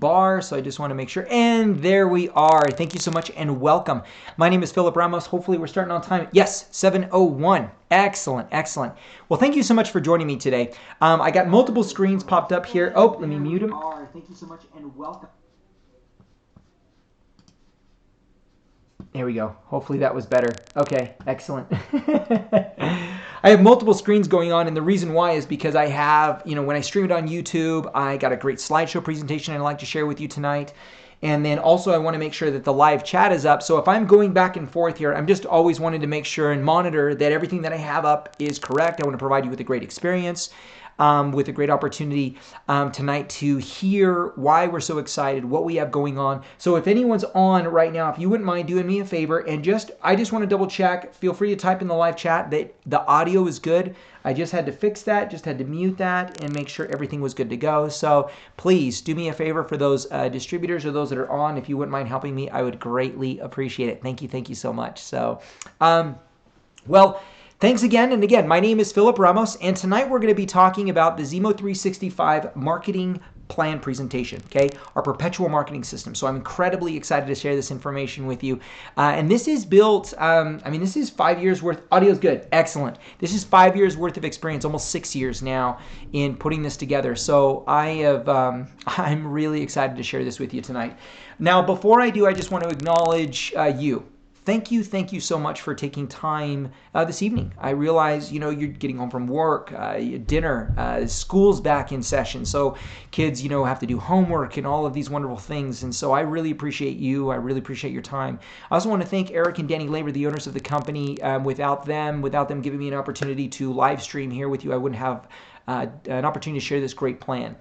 bar, so I just want to make sure. And there we are. Thank you so much and welcome. My name is Philip Ramos. Hopefully we're starting on time. Yes, 7:01. Excellent, excellent. Well, thank you so much for joining me today. I got multiple screens popped up here. Oh, let me mute them. Thank you so much and welcome. There we go. Hopefully that was better. Okay, excellent. I have multiple screens going on, and the reason why is because I have, when I stream it on YouTube, I got a great slideshow presentation I'd like to share with you tonight. And then also I want to make sure that the live chat is up. So if I'm going back and forth here, I'm just always wanting to make sure and monitor that everything that I have up is correct. I want to provide you with a great experience. With a great opportunity tonight to hear why we're so excited, what we have going on. So if anyone's on right now, if you wouldn't mind doing me a favor and I just want to double check, feel free to type in the live chat that the audio is good. I just had to fix that, just had to mute that and make sure everything was good to go. So please do me a favor for those distributors or those that are on. If you wouldn't mind helping me, I would greatly appreciate it. Thank you so much. So, well, thanks again. And again, my name is Philip Ramos, and tonight we're going to be talking about the Ximo 365 marketing plan presentation, okay? Our perpetual marketing system. So I'm incredibly excited to share this information with you. And this is built, this is 5 years worth. Audio's good. Excellent. This is 5 years worth of experience, almost 6 years now in putting this together. So I'm really excited to share this with you tonight. Now, before I do, I just want to acknowledge you. Thank you so much for taking time this evening. I realize, you're getting home from work, dinner, school's back in session. So kids, have to do homework and all of these wonderful things. And so I really appreciate you. I really appreciate your time. I also want to thank Eric and Danny Labor, the owners of the company. Without them giving me an opportunity to live stream here with you, I wouldn't have an opportunity to share this great plan.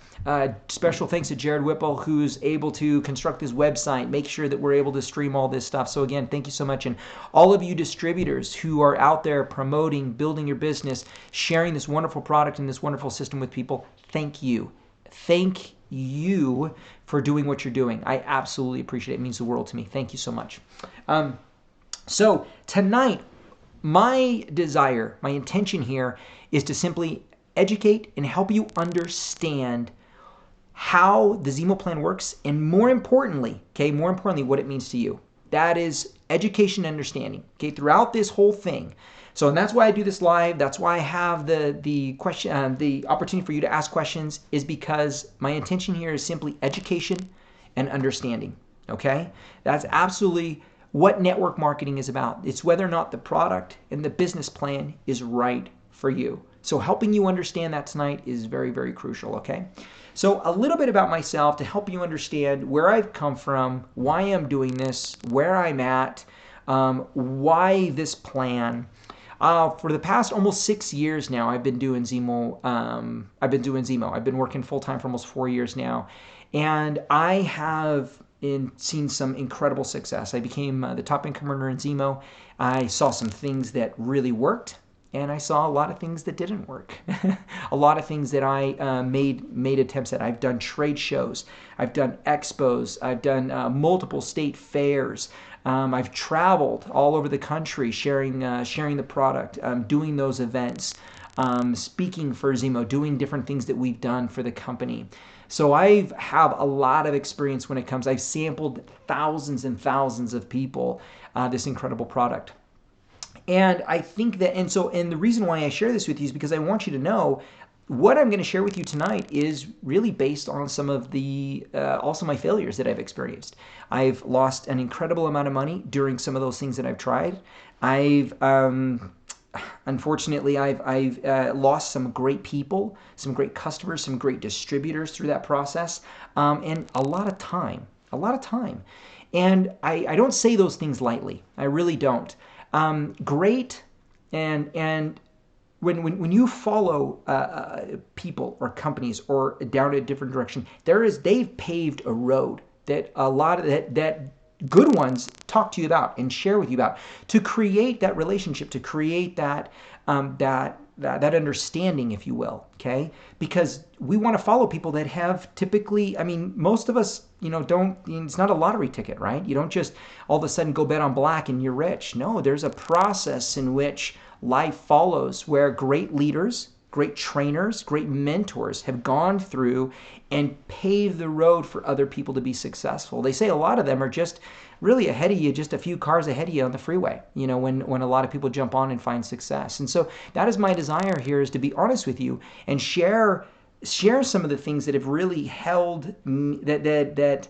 Special thanks to Jared Whipple, who's able to construct this website, make sure that we're able to stream all this stuff. So again, thank you so much. And all of you distributors who are out there promoting, building your business, sharing this wonderful product and this wonderful system with people, thank you. Thank you for doing what you're doing. I absolutely appreciate it. It means the world to me. Thank you so much. So tonight, my desire, my intention here is to simply educate and help you understand how the Ximo plan works, and more importantly, what it means to you. That is education and understanding, throughout this whole thing. So, and that's why I do this live. That's why I have the question, the opportunity for you to ask questions, is because my intention here is simply education and understanding. Okay, that's absolutely what network marketing is about. It's whether or not the product and the business plan is right for you. So helping you understand that tonight is very, very crucial, okay? So a little bit about myself to help you understand where I've come from, why I'm doing this, where I'm at, why this plan. For the past almost 6 years now, I've been doing Ximo. I've been working full-time for almost 4 years now. And I have seen some incredible success. I became the top income earner in Ximo. I saw some things that really worked. And I saw a lot of things that didn't work. A lot of things that I made attempts at. I've done trade shows. I've done expos. I've done multiple state fairs. I've traveled all over the country sharing the product, doing those events, speaking for Ximo, doing different things that we've done for the company. So I have a lot of experience when it comes. I've sampled thousands and thousands of people this incredible product. And I think that, and the reason why I share this with you is because I want you to know what I'm going to share with you tonight is really based on some of the, also my failures that I've experienced. I've lost an incredible amount of money during some of those things that I've tried. Unfortunately, I've lost some great people, some great customers, some great distributors through that process, and a lot of time. And I don't say those things lightly. I really don't. Great, and when you follow people or companies or down a different direction, they've paved a road that a lot of that good ones talk to you about and share with you about to create that relationship, to create that understanding, if you will, okay? Because we want to follow people that have typically, most of us, don't, it's not a lottery ticket, right? You don't just all of a sudden go bet on black and you're rich. No, there's a process in which life follows where great leaders great trainers, great mentors have gone through and paved the road for other people to be successful. They say a lot of them are just really ahead of you, just a few cars ahead of you on the freeway, when a lot of people jump on and find success. And so that is my desire here, is to be honest with you and share some of the things that have really held that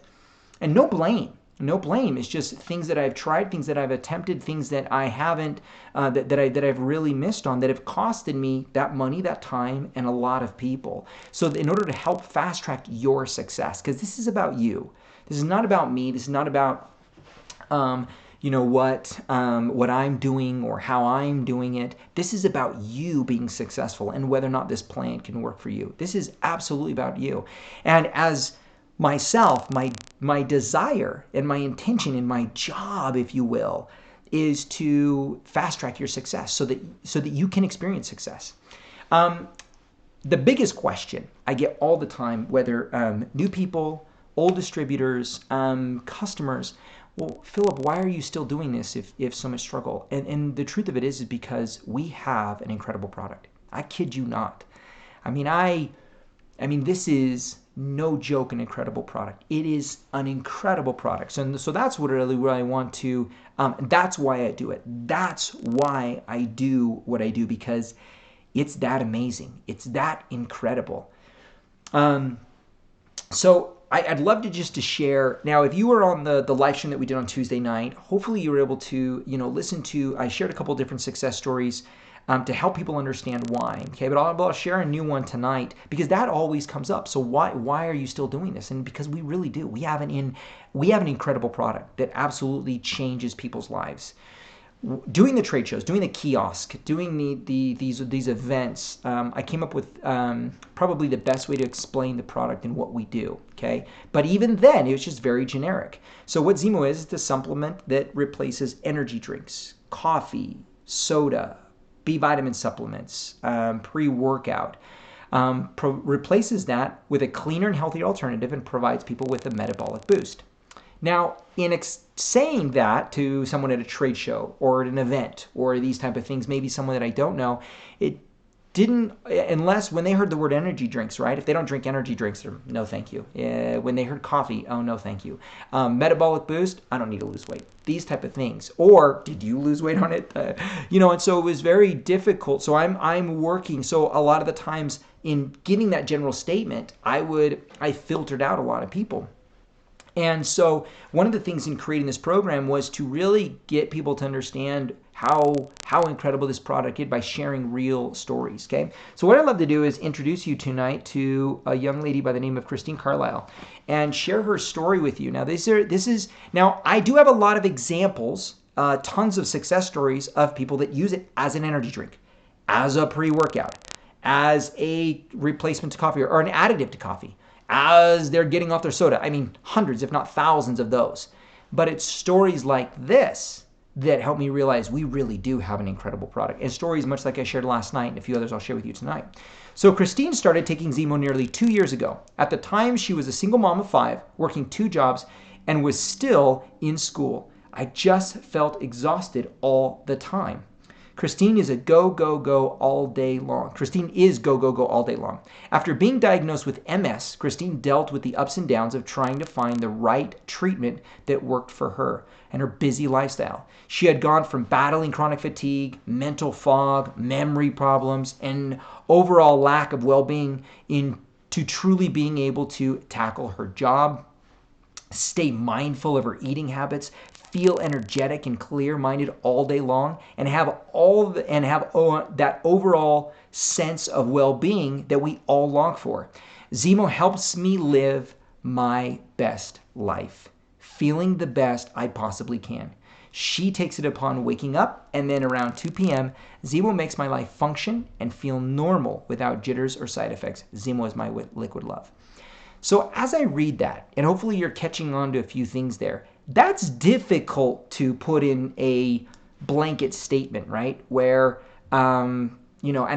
and no blame. No blame. It's just things that I've tried, things that I've attempted, things that I haven't, that I've really missed on, that have costed me that money, that time, and a lot of people. So in order to help fast track your success, because this is about you. This is not about me. This is not about what I'm doing or how I'm doing it. This is about you being successful and whether or not this plan can work for you. This is absolutely about you. And as myself, my desire and my intention and my job, if you will, is to fast track your success so that you can experience success. The biggest question I get all the time, whether new people, old distributors, customers, well, Philip, why are you still doing this if so much struggle? And the truth of it is because we have an incredible product. I kid you not. I mean, this is no joke, an incredible product. It is an incredible product. So that's what I want to, that's why I do it. That's why I do what I do, because it's that amazing. It's that incredible. So I'd love to share. Now, if you were on the live stream that we did on Tuesday night, hopefully you were able to, listen to, I shared a couple different success stories to help people understand why. Okay, but I'll share a new one tonight, because that always comes up. So why are you still doing this? And because we really do. We have an incredible product that absolutely changes people's lives. Doing the trade shows, doing the kiosk, doing these events, I came up with probably the best way to explain the product and what we do. Okay, but even then, it was just very generic. So what Ximo is the supplement that replaces energy drinks, coffee, soda, B vitamin supplements, pre-workout, replaces that with a cleaner and healthier alternative and provides people with a metabolic boost. Now, in saying that to someone at a trade show or at an event or these type of things, maybe someone that I don't know, it didn't, unless when they heard the word energy drinks, right? If they don't drink energy drinks, they're no thank you. When they heard coffee, oh no thank you. Metabolic boost, I don't need to lose weight. These type of things. Or did you lose weight on it? And so it was very difficult. So I'm working. So a lot of the times in giving that general statement, I filtered out a lot of people. And so one of the things in creating this program was to really get people to understand how incredible this product is by sharing real stories, okay? So what I'd love to do is introduce you tonight to a young lady by the name of Christine Carlisle and share her story with you. Now, now I do have a lot of examples, tons of success stories of people that use it as an energy drink, as a pre-workout, as a replacement to coffee or an additive to coffee, as they're getting off their soda. I mean, hundreds, if not thousands of those. But it's stories like this that help me realize we really do have an incredible product. And stories much like I shared last night and a few others I'll share with you tonight. So Christine started taking Ximo nearly 2 years ago. At the time, she was a single mom of 5, working 2 jobs, and was still in school. I just felt exhausted all the time. Christine is go, go, go all day long. Christine is go, go, go all day long. After being diagnosed with MS, Christine dealt with the ups and downs of trying to find the right treatment that worked for her and her busy lifestyle. She had gone from battling chronic fatigue, mental fog, memory problems, and overall lack of well-being into truly being able to tackle her job, stay mindful of her eating habits, feel energetic and clear-minded all day long, and have that overall sense of well-being that we all long for. Ximo helps me live my best life, feeling the best I possibly can. She takes it upon waking up, and then around 2 p.m., Ximo makes my life function and feel normal without jitters or side effects. Ximo is my liquid love. So as I read that, and hopefully you're catching on to a few things there, that's difficult to put in a blanket statement, right? Where, and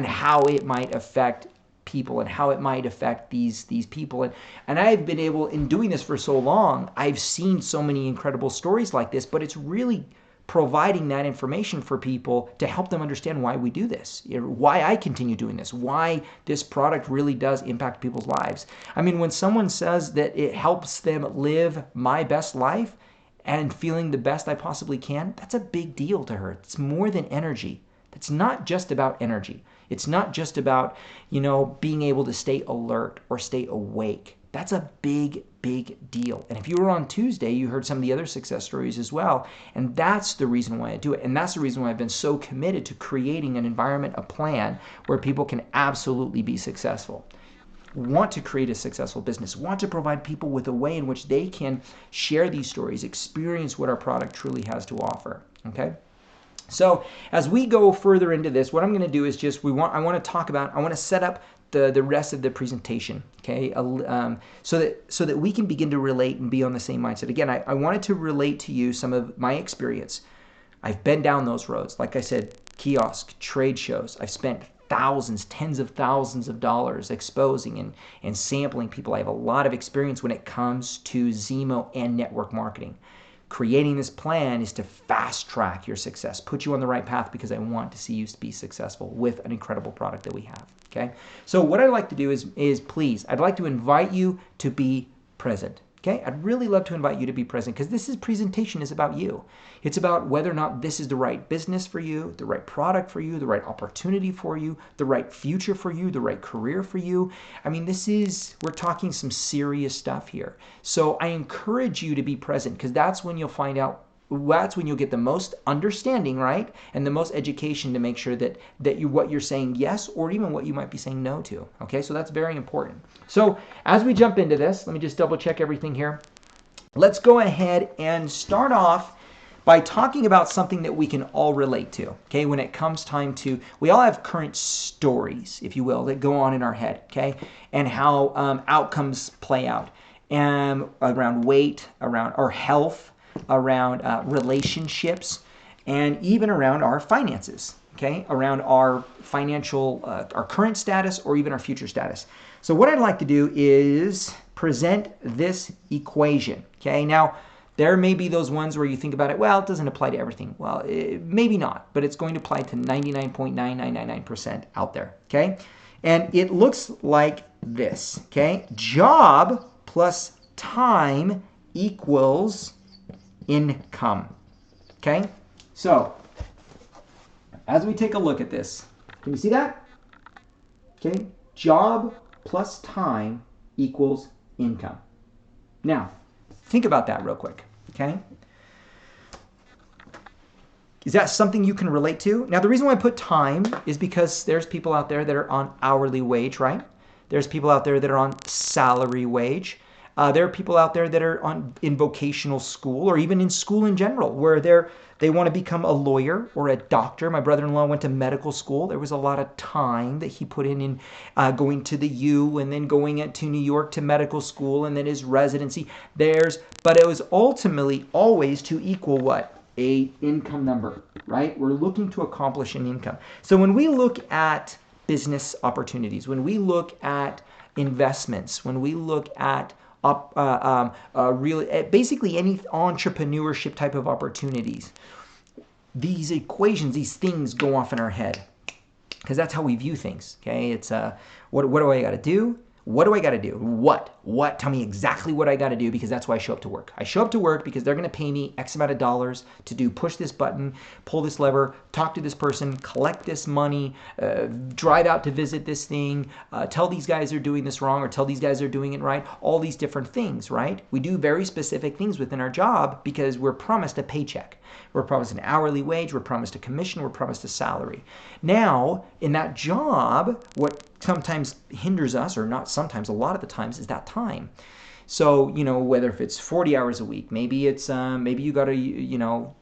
how it might affect people and how it might affect these people. And I've been able, in doing this for so long, I've seen so many incredible stories like this, but it's really providing that information for people to help them understand why we do this, why I continue doing this, why this product really does impact people's lives. I mean, when someone says that it helps them live my best life and feeling the best I possibly can, that's a big deal to her. It's more than energy. It's not just about energy. It's not just about, being able to stay alert or stay awake. That's a big, big deal. And if you were on Tuesday, you heard some of the other success stories as well. And that's the reason why I do it. And that's the reason why I've been so committed to creating an environment, a plan where people can absolutely be successful. Want to create a successful business, want to provide people with a way in which they can share these stories, experience what our product truly has to offer. Okay? So as we go further into this, what I'm going to do is I want to set up the rest of the presentation, okay? So that we can begin to relate and be on the same mindset. Again, I wanted to relate to you some of my experience. I've been down those roads. Like I said, kiosk, trade shows. I've spent thousands, tens of thousands of dollars exposing and sampling people. I have a lot of experience when it comes to Ximo and network marketing. Creating this plan is to fast track your success, put you on the right path, because I want to see you be successful with an incredible product that we have. Okay. So what I'd like to do is please, I'd like to invite you to be present. Okay. I'd really love to invite you to be present, because this presentation is about you. It's about whether or not this is the right business for you, the right product for you, the right opportunity for you, the right future for you, the right career for you. I mean, we're talking some serious stuff here. So I encourage you to be present, because that's when you'll find out, that's when you'll get the most understanding, right? And the most education to make sure that what you're saying yes, or even what you might be saying no to. Okay, so that's very important. So as we jump into this, let me just double check everything here. Let's go ahead and start off by talking about something that we can all relate to. Okay, when it comes time to, we all have current stories, if you will, that go on in our head. Okay, and how outcomes play out, and around weight, around our health, around relationships, and even around our finances, okay? Around our financial, our current status, or even our future status. So what I'd like to do is present this equation, okay? Now, there may be those ones where you think about it, well, it doesn't apply to everything. Well, maybe not, but it's going to apply to 99.9999% out there, okay? And it looks like this, okay? Job plus time equals income. Okay, so as we take a look at this, can you see that? Okay, job plus time equals income. Now, think about that real quick. Okay, is that something you can relate to? Now, the reason why I put time is because there's people out there that are on hourly wage, right? There's people out there that are on salary wage. There are people out there that are in vocational school, or even in school in general, where they want to become a lawyer or a doctor. My brother-in-law went to medical school. There was a lot of time that he put in going to the U, and then going to New York to medical school, and then his residency. But it was ultimately always to equal what? A income number, right? We're looking to accomplish an income. So when we look at business opportunities, when we look at investments, when we look at basically any entrepreneurship type of opportunities, these equations, these things go off in our head, because that's how we view things. Okay, it's what do I got to do? What do I got to do? What? Tell me exactly what I got to do, because that's why I show up to work. I show up to work because they're going to pay me X amount of dollars to push this button, pull this lever, talk to this person, collect this money, drive out to visit this thing, tell these guys they're doing this wrong, or tell these guys they're doing it right. All these different things, right? We do very specific things within our job because we're promised a paycheck. We're promised an hourly wage. We're promised a commission. We're promised a salary. Now, in that job, what sometimes hinders us, or not sometimes, a lot of the times, is that time. So, whether if it's 40 hours a week, maybe it's maybe you got to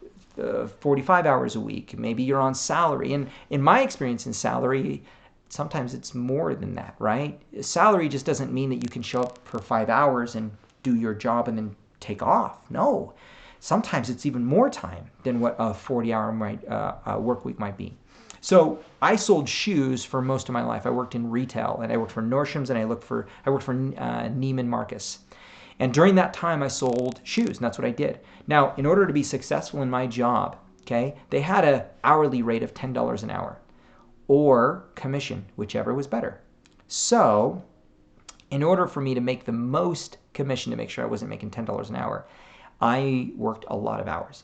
45 hours a week. Maybe you're on salary. And in my experience in salary, sometimes it's more than that, right? Salary just doesn't mean that you can show up for 5 hours and do your job and then take off. No. Sometimes it's even more time than what a 40-hour work week might be. So I sold shoes for most of my life. I worked in retail, and I worked for Nordstrom's, and I worked for Neiman Marcus. And during that time, I sold shoes, and that's what I did. Now, in order to be successful in my job, okay? They had an hourly rate of $10 an hour or commission, whichever was better. So in order for me to make the most commission to make sure I wasn't making $10 an hour, I worked a lot of hours,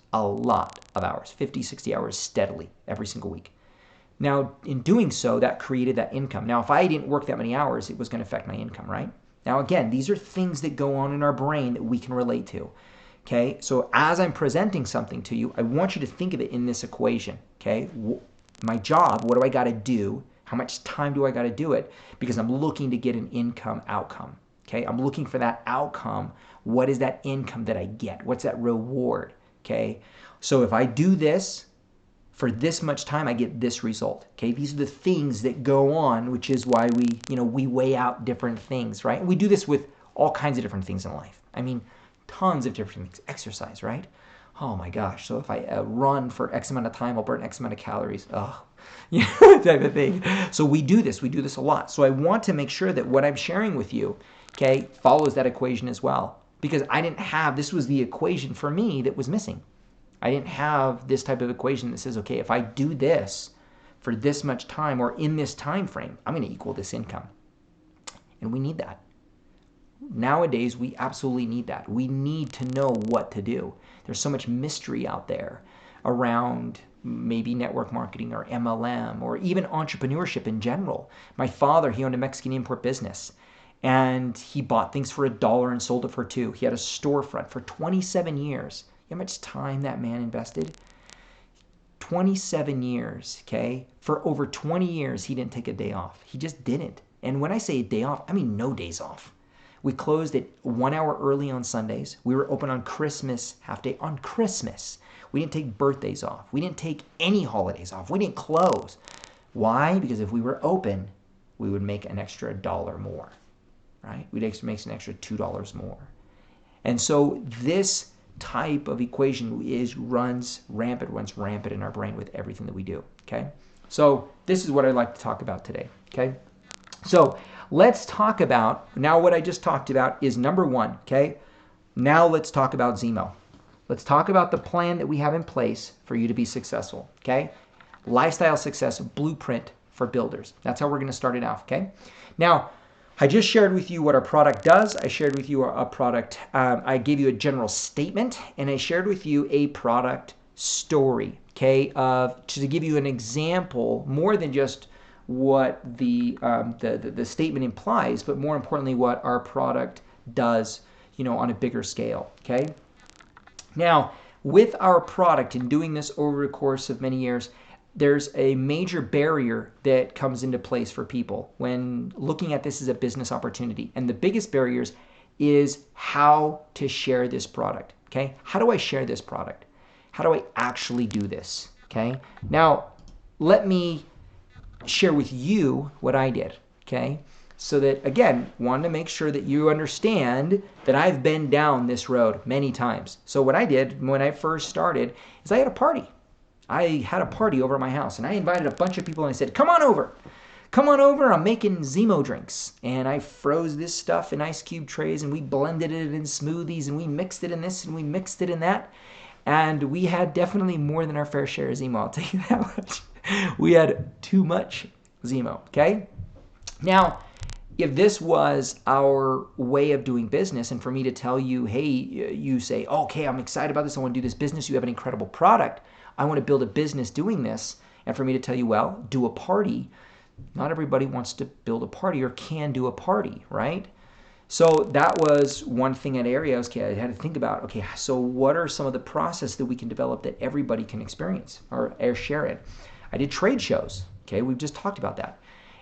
50, 60 hours steadily every single week. Now, in doing so, that created that income. Now, if I didn't work that many hours, it was going to affect my income, right? Now, again, these are things that go on in our brain that we can relate to, okay? So as I'm presenting something to you, I want you to think of it in this equation, okay? My job, what do I got to do? How much time do I got to do it? Because I'm looking to get an income outcome, okay? I'm looking for that outcome. What is that income that I get? What's that reward, okay? So if I do this for this much time, I get this result, okay? These are the things that go on, which is why we weigh out different things, right? And we do this with all kinds of different things in life. I mean, tons of different things. Exercise, right? Oh my gosh. So if I run for X amount of time, I'll burn X amount of calories. Oh, type of thing. So we do this a lot. So I want to make sure that what I'm sharing with you, okay, follows that equation as well. Because this was the equation for me that was missing. I didn't have this type of equation that says, okay, if I do this for this much time or in this time frame, I'm going to equal this income. And we need that. Nowadays, we absolutely need that. We need to know what to do. There's so much mystery out there around maybe network marketing or MLM or even entrepreneurship in general. My father, he owned a Mexican import business. And he bought things for $1 and sold it for $2. He had a storefront for 27 years. You know how much time that man invested? 27 years, okay? For over 20 years, he didn't take a day off. He just didn't. And when I say a day off, I mean no days off. We closed at 1 hour early on Sundays. We were open on Christmas, half day on Christmas. We didn't take birthdays off. We didn't take any holidays off. We didn't close. Why? Because if we were open, we would make an extra $1 more, right? We'd make an extra $2 more. And so this type of equation runs rampant in our brain with everything that we do, okay? So this is what I'd like to talk about today, okay? So let's talk about, now what I just talked about is number one, okay? Now let's talk about Ximo. Let's talk about the plan that we have in place for you to be successful, okay? Lifestyle success blueprint for builders. That's how we're going to start it off, okay? Now, I just shared with you what our product does. I shared with you a product. I gave you a general statement, and I shared with you a product story, okay, to give you an example more than just what the statement implies, but more importantly, what our product does, on a bigger scale, okay? Now, with our product and doing this over the course of many years, there's a major barrier that comes into place for people when looking at this as a business opportunity. And the biggest barriers is how to share this product, okay? How do I share this product? How do I actually do this, okay? Now, let me share with you what I did, okay? So that, again, want to make sure that you understand that I've been down this road many times. So what I did when I first started is I had a party. I had a party over at my house, and I invited a bunch of people, and I said, come on over. Come on over. I'm making Ximo drinks. And I froze this stuff in ice cube trays, and we blended it in smoothies, and we mixed it in this, and we mixed it in that. And we had definitely more than our fair share of Ximo, I'll tell you that much. We had too much Ximo, okay? Now, if this was our way of doing business, and for me to tell you, hey, you say, okay, I'm excited about this. I want to do this business. You have an incredible product. I want to build a business doing this. And for me to tell you, well, do a party. Not everybody wants to build a party or can do a party, right? So that was one thing at area. Okay, I had to think about, okay, so what are some of the process that we can develop that everybody can experience or share it? I did trade shows. Okay, we've just talked about that.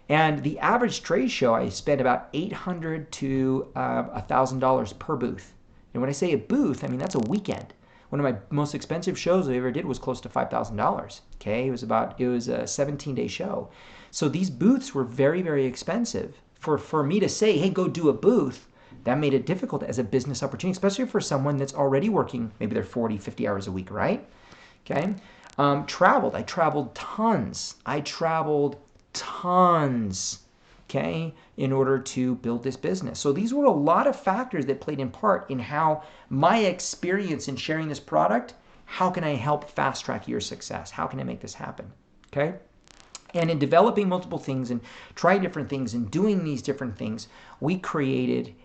And the average trade show, I spent about $800 to $1,000 per booth. And when I say a booth, I mean that's a weekend. One of my most expensive shows I ever did was close to $5,000. Okay, it was a 17-day show. So these booths were very, very expensive. For me to say, hey, go do a booth, that made it difficult as a business opportunity, especially for someone that's already working, maybe they're 40, 50 hours a week, right? Okay. I traveled tons. Okay, in order to build this business. So these were a lot of factors that played in part in how my experience in sharing this product How can I help fast track your success? How can I make this happen? Okay? And in developing multiple things and trying different things and doing these different things, we created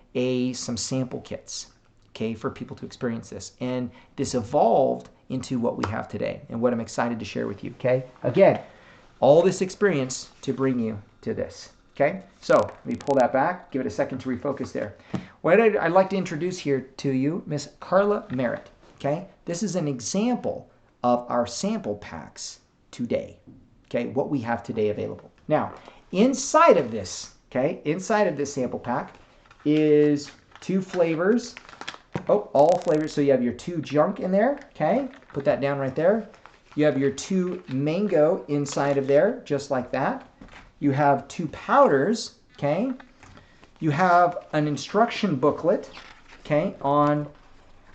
some sample kits, okay, for people to experience this. And this evolved into what we have today and what I'm excited to share with you, okay? Again, all this experience to bring you to this, okay? So let me pull that back, give it a second to refocus there. What I'd like to introduce here to you, Miss Carla Merritt, okay? This is an example of our sample packs today, okay? What we have today available. Now, inside of this, okay, inside of this sample pack is 2 flavors. Oh, all flavors. So you have your 2 junk in there, okay? Put that down right there. You have your 2 mango inside of there, just like that. You have 2 powders, okay? You have an instruction booklet, okay, on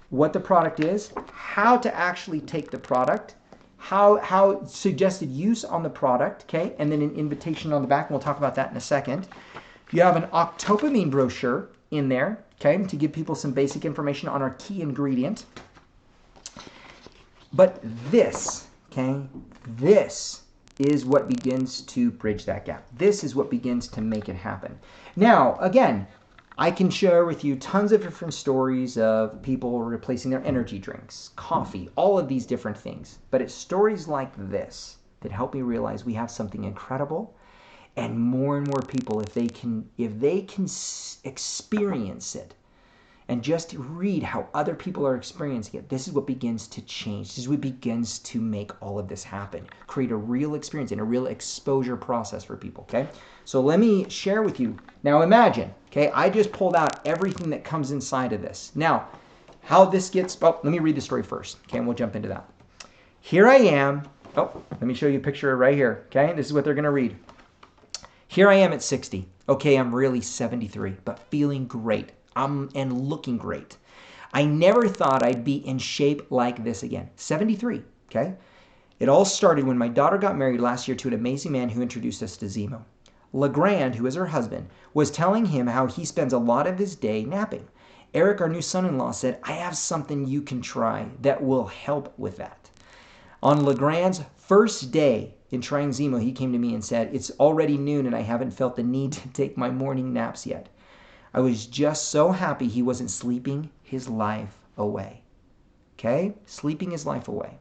what the product is, how to actually take the product, how suggested use on the product, okay, and then an invitation on the back, and we'll talk about that in a second. You have an octopamine brochure in there, okay, to give people some basic information on our key ingredient. But this, okay, this is what begins to bridge that gap. This is what begins to make it happen. Now, again, I can share with you tons of different stories of people replacing their energy drinks, coffee, all of these different things. But it's stories like this that help me realize we have something incredible, and more people, if they can experience it and just read how other people are experiencing it, this is what begins to change. This is what begins to make all of this happen. Create a real experience and a real exposure process for people, okay? So let me share with you. Now imagine, okay, I just pulled out everything that comes inside of this. Now, how this gets, let me read the story first, okay, and we'll jump into that. Here I am. Let me show you a picture right here, okay? This is what they're going to read. Here I am at 60. Okay, I'm really 73, but feeling great. And looking great. I never thought I'd be in shape like this again. 73, okay? It all started when my daughter got married last year to an amazing man who introduced us to Ximo. LeGrand, who is her husband, was telling him how he spends a lot of his day napping. Eric, our new son-in-law, said, I have something you can try that will help with that. On LeGrand's first day in trying Ximo, he came to me and said, it's already noon and I haven't felt the need to take my morning naps yet. I was just so happy he wasn't sleeping his life away. Okay? Sleeping his life away.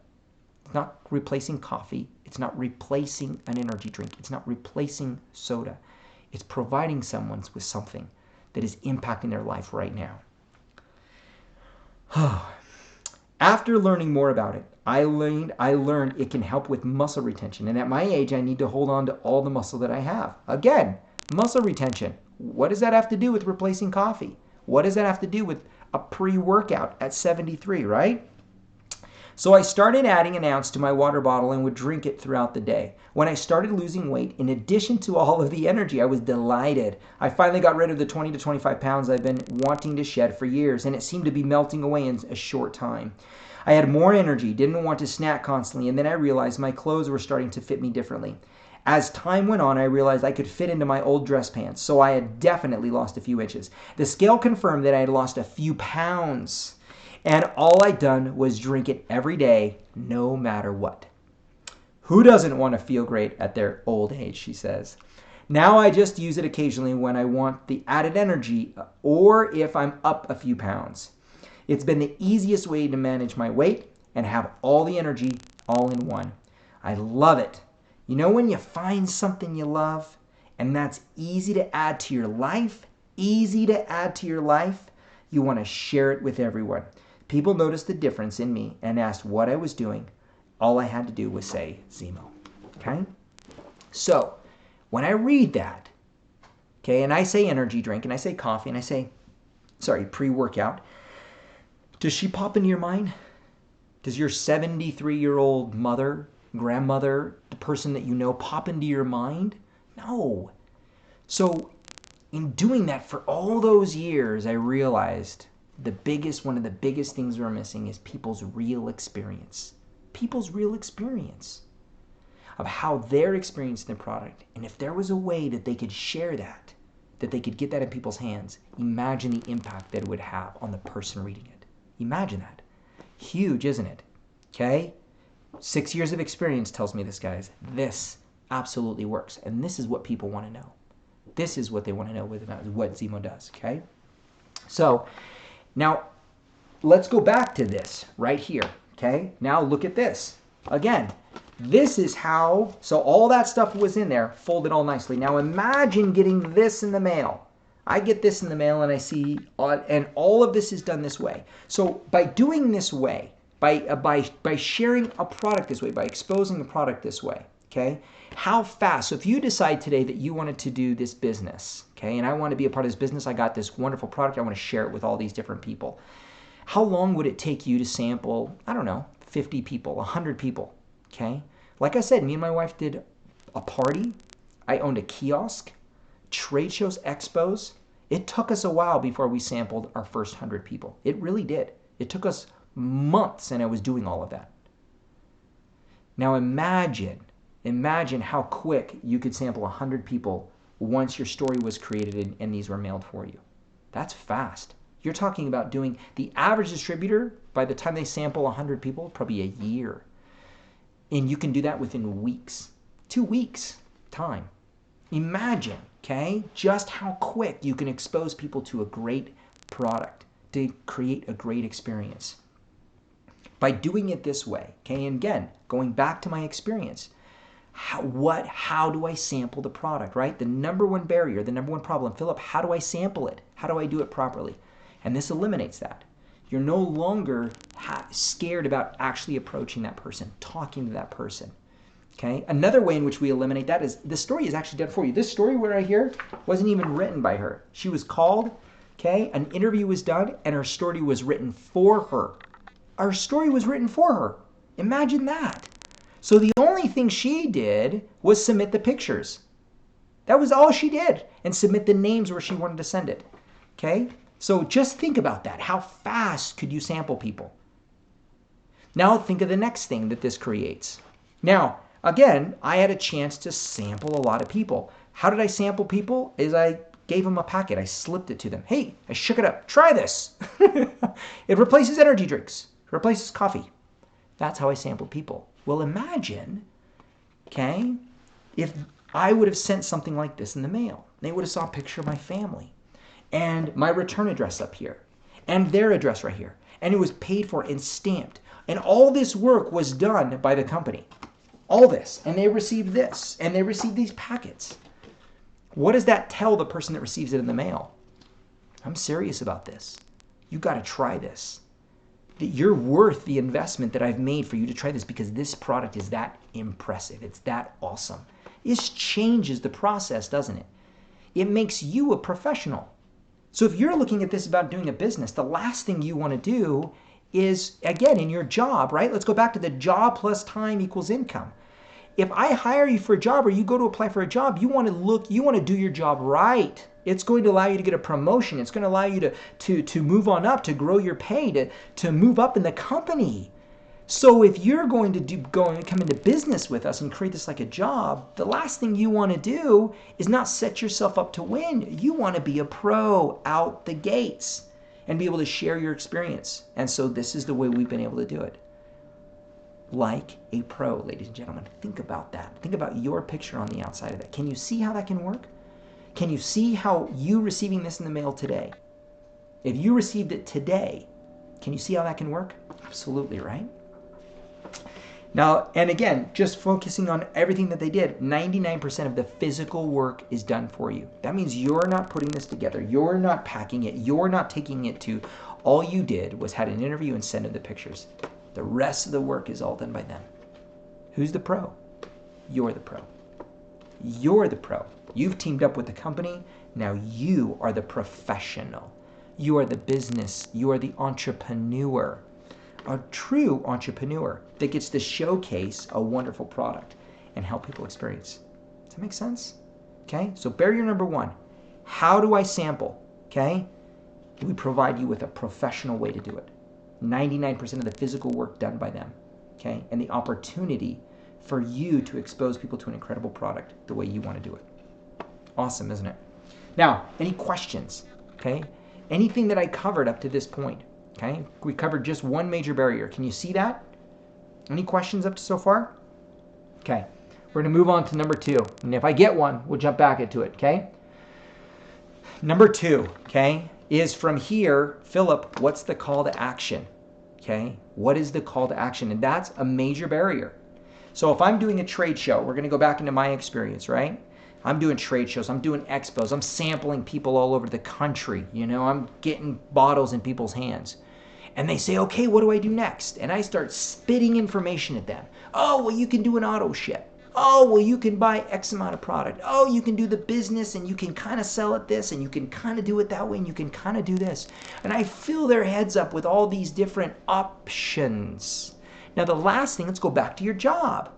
It's not replacing coffee. It's not replacing an energy drink. It's not replacing soda. It's providing someone with something that is impacting their life right now. After learning more about it, I learned it can help with muscle retention. And at my age, I need to hold on to all the muscle that I have. Again, muscle retention. What does that have to do with replacing coffee? What does that have to do with a pre-workout at 73, right? So I started adding an ounce to my water bottle and would drink it throughout the day. When I started losing weight, in addition to all of the energy, I was delighted. I finally got rid of the 20 to 25 pounds I've been wanting to shed for years, and it seemed to be melting away in a short time. I had more energy, didn't want to snack constantly, and then I realized my clothes were starting to fit me differently. As time went on, I realized I could fit into my old dress pants, so I had definitely lost a few inches. The scale confirmed that I had lost a few pounds, and all I'd done was drink it every day, no matter what. Who doesn't want to feel great at their old age, she says. Now I just use it occasionally when I want the added energy or if I'm up a few pounds. It's been the easiest way to manage my weight and have all the energy all in one. I love it. You know when you find something you love and that's easy to add to your life, you want to share it with everyone. People noticed the difference in me and asked what I was doing. All I had to do was say Ximo, okay? So when I read that, okay, and I say energy drink and I say coffee and I say, pre-workout, does she pop into your mind? Does your 73-year-old mother, grandmother, the person that you know, pop into your mind? No. So in doing that for all those years, I realized one of the biggest things we're missing is people's real experience. People's real experience of how they're experiencing the product. And if there was a way that they could share that they could get that in people's hands, imagine the impact that it would have on the person reading it. Imagine that. Huge, isn't it? okay? 6 years of experience tells me this, guys. This absolutely works. And this is what people want to know. This is what they want to know with what Ximo does, okay? So now let's go back to this right here, okay? Now look at this. Again, this is how, so all that stuff was in there, folded all nicely. Now imagine getting this in the mail. I get this in the mail and I see, and all of this is done this way. So by doing this way, by sharing a product this way, by exposing the product this way, okay? How fast, so if you decide today that you wanted to do this business, okay, and I want to be a part of this business, I got this wonderful product, I want to share it with all these different people. How long would it take you to sample, I don't know, 50 people, 100 people, okay? Like I said, me and my wife did a party. I owned a kiosk, trade shows, expos. It took us a while before we sampled our first 100 people. It really did. It took us months, and I was doing all of that. Now imagine how quick you could sample 100 people once your story was created and these were mailed for you. That's fast. You're talking about doing the average distributor, by the time they sample 100 people, probably a year. And you can do that within weeks, 2 weeks time. Imagine, okay, just how quick you can expose people to a great product, to create a great experience. By doing it this way, okay, and again, going back to my experience, how do I sample the product, right? The number one barrier, the number one problem, Philip, how do I sample it? How do I do it properly? And this eliminates that. You're no longer scared about actually approaching that person, talking to that person. Okay. Another way in which we eliminate that is the story is actually done for you. This story right here wasn't even written by her. She was called, okay, an interview was done, and her story was written for her. Our story was written for her. Imagine that. So the only thing she did was submit the pictures. That was all she did, and submit the names where she wanted to send it. Okay. So just think about that. How fast could you sample people? Now think of the next thing that this creates. Now, again, I had a chance to sample a lot of people. How did I sample people? Is I gave them a packet. I slipped it to them. Hey, I shook it up. Try this. It replaces energy drinks. It replaces coffee. That's how I sampled people. Well, imagine, okay, if I would have sent something like this in the mail. They would have saw a picture of my family and my return address up here and their address right here. And it was paid for and stamped. And all this work was done by the company. All this. And they received this. And they received these packets. What does that tell the person that receives it in the mail? I'm serious about this. You got to try this. That you're worth the investment that I've made for you to try this, because this product is that impressive. It's that awesome. It changes the process, doesn't it? It makes you a professional. So if you're looking at this about doing a business, the last thing you want to do is, again, in your job, right? Let's go back to the job plus time equals income. If I hire you for a job, or you go to apply for a job, you want to do your job right. It's going to allow you to get a promotion. It's going to allow you to move on up, to grow your pay, to move up in the company. So if you're going to come into business with us and create this like a job, the last thing you want to do is not set yourself up to win. You want to be a pro out the gates and be able to share your experience. And so this is the way we've been able to do it. Like a pro, ladies and gentlemen. Think about that. Think about your picture on the outside of that. Can you see how that can work? Can you see how you receiving this in the mail today? If you received it today, can you see how that can work? Absolutely, right? Now, and again, just focusing on everything that they did, 99% of the physical work is done for you. That means you're not putting this together. You're not packing it. You're not taking it to, all you did was had an interview and send them the pictures. The rest of the work is all done by them. Who's the pro? You're the pro. You're the pro. You've teamed up with the company. Now you are the professional. You are the business. You are the entrepreneur. A true entrepreneur that gets to showcase a wonderful product and help people experience. Does that make sense? Okay, so barrier number one, how do I sample? Okay, we provide you with a professional way to do it. 99% of the physical work done by them. Okay, and the opportunity for you to expose people to an incredible product the way you want to do it. Awesome, isn't it? Now, any questions? Okay, anything that I covered up to this point? Okay, we covered just one major barrier. Can you see that? Any questions up to so far? Okay, we're going to move on to number 2. And if I get one, we'll jump back into it, okay? Number 2, okay, is from here, Philip, what's the call to action? Okay, what is the call to action? And that's a major barrier. So if I'm doing a trade show, we're going to go back into my experience, right? I'm doing trade shows, I'm doing expos, I'm sampling people all over the country, you know, I'm getting bottles in people's hands. And they say, okay, what do I do next? And I start spitting information at them. Oh, well, you can do an auto ship. Oh, well, you can buy X amount of product. Oh, you can do the business and you can kind of sell it this and you can kind of do it that way and you can kind of do this. And I fill their heads up with all these different options. Now, the last thing, let's go back to your job.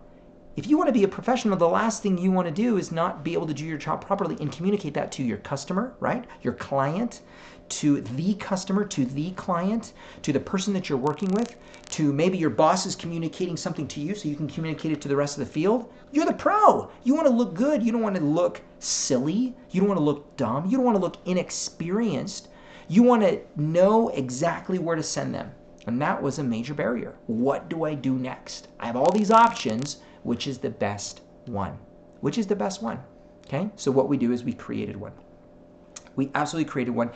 If you want to be a professional, the last thing you want to do is not be able to do your job properly and communicate that to your customer, right? Your client, to the customer, to the client, to the person that you're working with, to maybe your boss is communicating something to you so you can communicate it to the rest of the field. You're the pro. You want to look good. You don't want to look silly. You don't want to look dumb. You don't want to look inexperienced. You want to know exactly where to send them. And that was a major barrier. What do I do next? I have all these options. Which is the best one? Which is the best one? Okay, so what we do is we created one. We absolutely created one,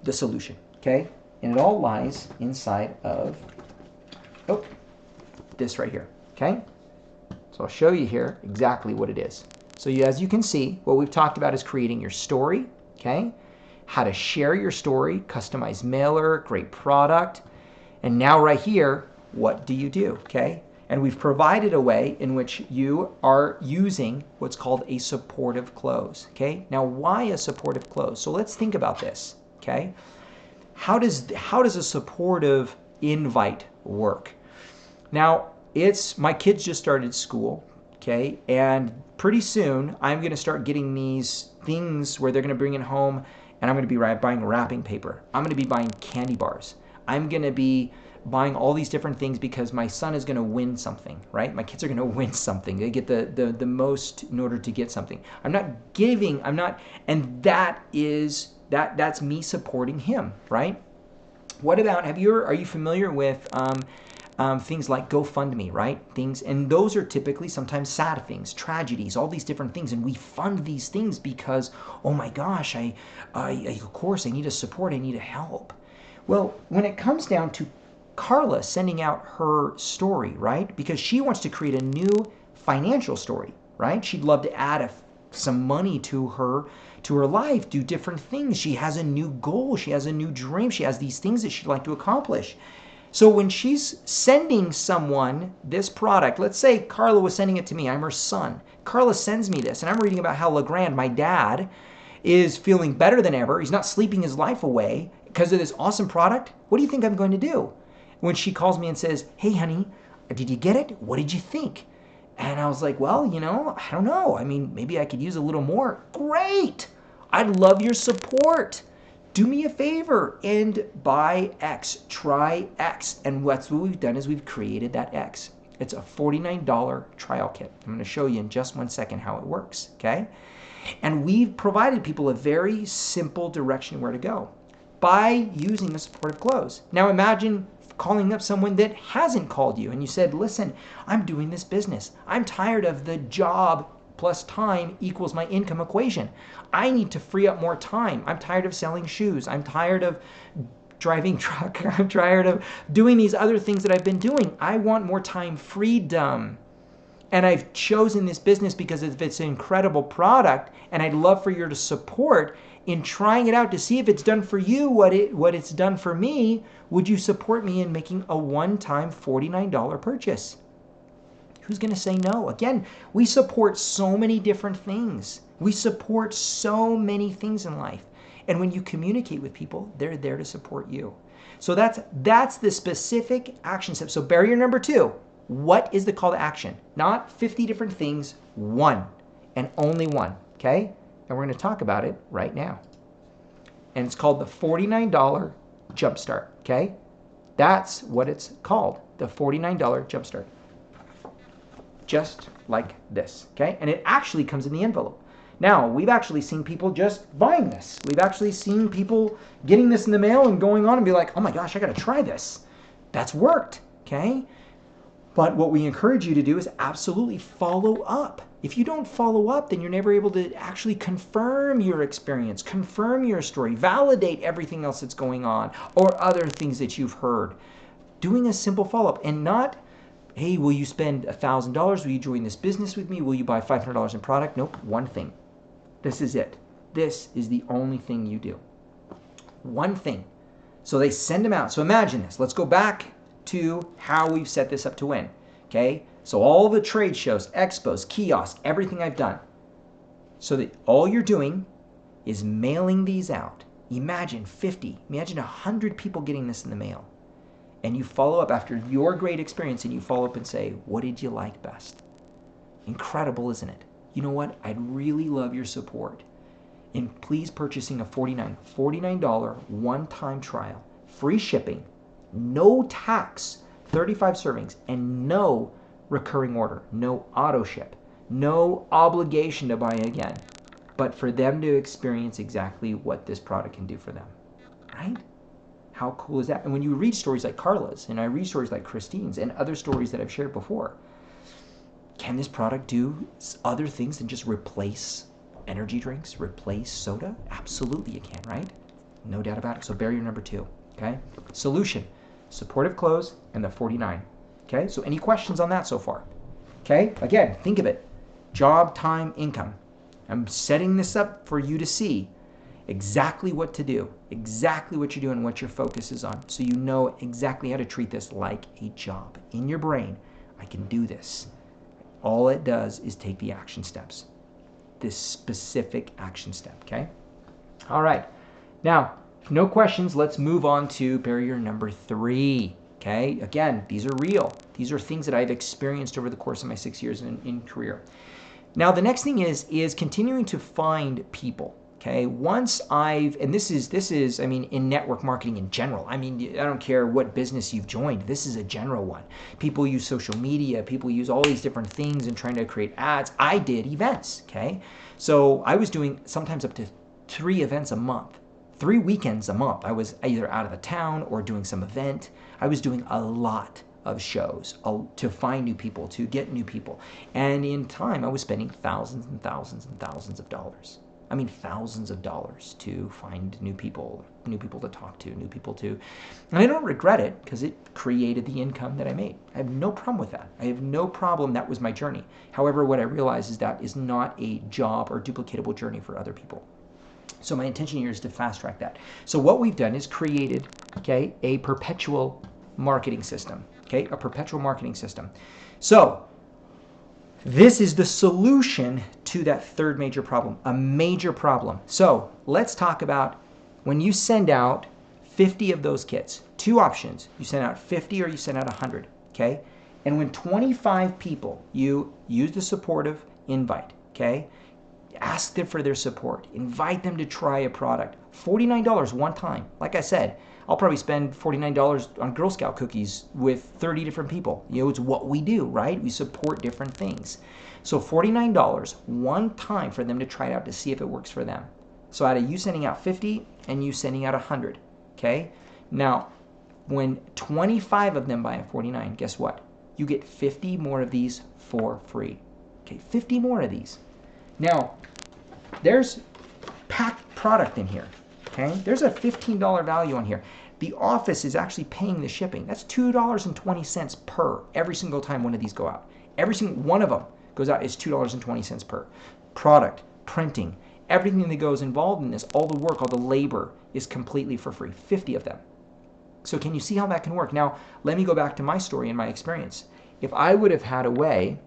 the solution, okay? And it all lies inside of, this right here, okay? So I'll show you here exactly what it is. So as you can see, what we've talked about is creating your story, okay? How to share your story, customized mailer, great product. And now right here, what do you do, okay? And we've provided a way in which you are using what's called a supportive close, okay? Now, why a supportive close? So let's think about this, okay? How does a supportive invite work? Now, my kids just started school, okay? And pretty soon, I'm going to start getting these things where they're going to bring it home, and I'm going to be buying wrapping paper. I'm going to be buying candy bars. I'm going to be buying all these different things because my son is going to win something, right? My kids are going to win something. They get the most in order to get something. And that's me supporting him, right? What about, are you familiar with things like GoFundMe, right? And those are typically sometimes sad things, tragedies, all these different things. And we fund these things because, oh my gosh, of course I need a support, I need a help. Well, when it comes down to Carla sending out her story, right? Because she wants to create a new financial story, right? She'd love to add some money to her life, do different things. She has a new goal. She has a new dream. She has these things that she'd like to accomplish. So when she's sending someone this product, let's say Carla was sending it to me. I'm her son. Carla sends me this, and I'm reading about how LeGrand, my dad, is feeling better than ever. He's not sleeping his life away because of this awesome product. What do you think I'm going to do? When she calls me and says, hey, honey, did you get it? What did you think? And I was like, well, I don't know. I mean, maybe I could use a little more. Great. I'd love your support. Do me a favor and buy X, try X. And what we've done is we've created that X. It's a $49 trial kit. I'm going to show you in just 1 second how it works, okay? And we've provided people a very simple direction where to go by using the supportive close. Now imagine calling up someone that hasn't called you and you said, listen, I'm doing this business. I'm tired of the job plus time equals my income equation. I need to free up more time. I'm tired of selling shoes. I'm tired of driving truck. I'm tired of doing these other things that I've been doing. I want more time freedom. And I've chosen this business because it's an incredible product and I'd love for your support in trying it out to see if it's done for you what it's done for me. Would you support me in making a one-time $49 purchase? Who's going to say no? Again, we support so many different things. We support so many things in life. And when you communicate with people, they're there to support you. So that's the specific action step. So barrier number 2, what is the call to action? Not 50 different things, one and only one, okay? And we're going to talk about it right now. And it's called the $49 Jumpstart, okay? That's what it's called, the $49 Jumpstart. Just like this, okay? And it actually comes in the envelope. Now, we've actually seen people just buying this. We've actually seen people getting this in the mail and going on and be like, oh my gosh, I got to try this. That's worked, okay? But what we encourage you to do is absolutely follow up. If you don't follow up, then you're never able to actually confirm your experience, confirm your story, validate everything else that's going on, or other things that you've heard. Doing a simple follow-up and not, hey, will you spend $1,000? Will you join this business with me? Will you buy $500 in product? Nope, one thing. This is it. This is the only thing you do. One thing. So they send them out. So imagine this. Let's go back to how we've set this up to win. Okay? So all the trade shows, expos, kiosks, everything I've done. So that all you're doing is mailing these out. Imagine 50, imagine 100 people getting this in the mail. And you follow up after your great experience and you follow up and say, what did you like best? Incredible, isn't it? You know what? I'd really love your support in please purchasing a $49 one-time trial, free shipping, no tax, 35 servings, and no recurring order, no auto ship, no obligation to buy again, but for them to experience exactly what this product can do for them, right? How cool is that? And when you read stories like Carla's, and I read stories like Christine's, and other stories that I've shared before, can this product do other things than just replace energy drinks, replace soda? Absolutely you can, right? No doubt about it. So barrier number 2, okay? Solution, supportive close, and the 49, okay? So any questions on that so far? Okay, again, think of it. Job, time, income. I'm setting this up for you to see exactly what to do, exactly what you're doing, what your focus is on, so you know exactly how to treat this like a job. In your brain, I can do this. All it does is take the action steps, this specific action step, okay? All right, now, no questions, let's move on to barrier number 3, okay? Again, these are real. These are things that I've experienced over the course of my 6 years in career. Now, the next thing is continuing to find people. Okay, once and this is, I mean, in network marketing in general, I mean, I don't care what business you've joined, this is a general one. People use social media, people use all these different things and trying to create ads. I did events, okay? So I was doing sometimes up to 3 events a month, 3 weekends a month. I was either out of the town or doing some event. I was doing a lot of shows to find new people, to get new people. And in time, I was spending thousands and thousands and thousands of dollars. I mean, thousands of dollars to find new people to talk to, new people to, and I don't regret it because it created the income that I made. I have no problem with that. I have no problem. That was my journey. However, what I realize is that is not a job or duplicatable journey for other people. So my intention here is to fast track that. So what we've done is created, okay, a perpetual marketing system, okay, a perpetual marketing system. So this is the solution to that third major problem, a major problem. So let's talk about when you send out 50 of those kits, 2 options. You send out 50 or you send out 100, okay? And when 25 people, you use the supportive invite, okay? Ask them for their support. Invite them to try a product. $49 one time. Like I said, I'll probably spend $49 on Girl Scout cookies with 30 different people. You know, it's what we do, right? We support different things. So $49 one time for them to try it out to see if it works for them. So out of you sending out 50 and you sending out 100, okay? Now, when 25 of them buy a 49, guess what? You get 50 more of these for free. Okay, 50 more of these. Now, there's packed product in here. Okay, there's a $15 value on here. The office is actually paying the shipping. That's $2.20 per every single time one of these go out. Every single one of them goes out is $2.20 per. Product, printing, everything that goes involved in this, all the work, all the labor is completely for free. 50 of them. So can you see how that can work? Now, let me go back to my story and my experience. If I would have had a way,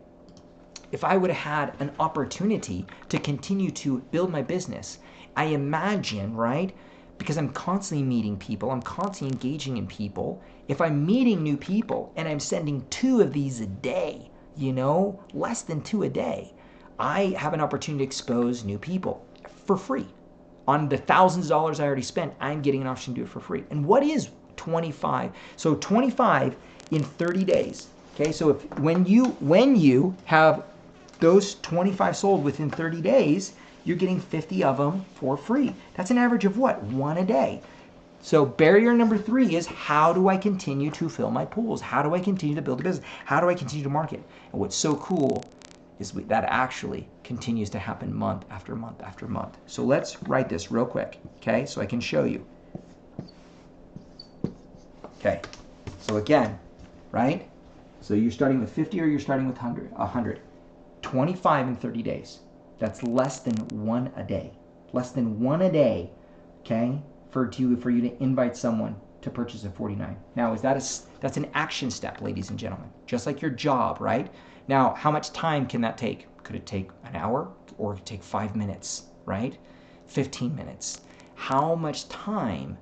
if I would have had an opportunity to continue to build my business, I imagine, right, because I'm constantly meeting people, I'm constantly engaging in people, if I'm meeting new people and I'm sending 2 of these a day, you know, less than 2 a day, I have an opportunity to expose new people for free. On the thousands of dollars I already spent, I'm getting an option to do it for free. And what is 25? So 25 in 30 days. Okay, so when you have those 25 sold within 30 days, you're getting 50 of them for free. That's an average of what? 1 a day. So barrier number 3 is, how do I continue to fill my pools? How do I continue to build a business? How do I continue to market? And what's so cool is that actually continues to happen month after month after month. So let's write this real quick, okay? So I can show you. Okay, so again, right? So you're starting with 50 or you're starting with 100. 25 in 30 days. That's less than 1 a day. Less than 1 a day, okay, for you to invite someone to purchase a 49. Now, that's an action step, ladies and gentlemen, just like your job, right? Now, how much time can that take? Could it take an hour, or could it take 5 minutes, right? 15 minutes. How much time,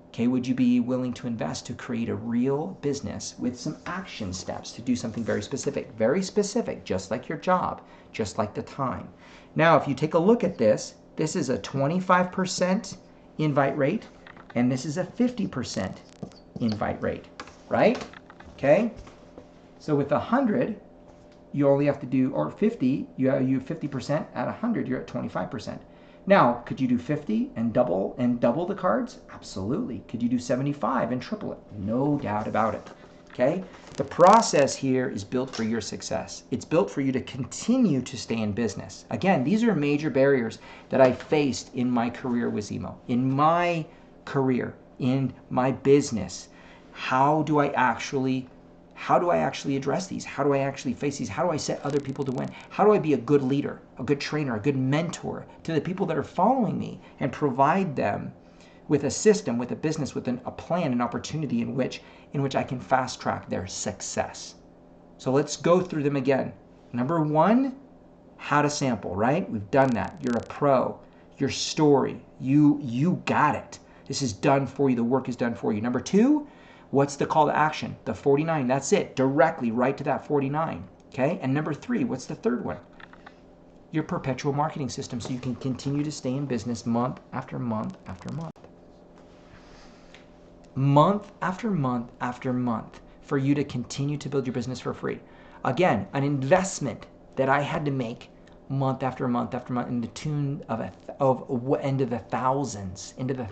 okay, would you be willing to invest to create a real business with some action steps to do something very specific, just like your job, just like the time? Now, if you take a look at this is a 25% invite rate, and this is a 50% invite rate, right? Okay? So with 100, you only have to do, or 50, you have 50%. At 100, you're at 25%. Now, could you do 50 and double the cards? Absolutely. Could you do 75 and triple it? No doubt about it. Okay? The process here is built for your success. It's built for you to continue to stay in business. Again, these are major barriers that I faced in my career with Ximo. In my career, in my business, how do I actually address these? How do I actually face these? How do I set other people to win? How do I be a good leader, a good trainer, a good mentor to the people that are following me, and provide them with a system, with a business, with a plan, an opportunity in which I can fast track their success? So let's go through them again. Number 1, how to sample, right? We've done that. You're a pro. Your story, you got it. This is done for you. The work is done for you. Number 2, what's the call to action? The 49. That's it. Directly right to that 49. Okay? And number 3, what's the third one? Your perpetual marketing system, so you can continue to stay in business month after month after month. Month after month after month, for you to continue to build your business for free. Again, an investment that I had to make month after month after month, in the tune into the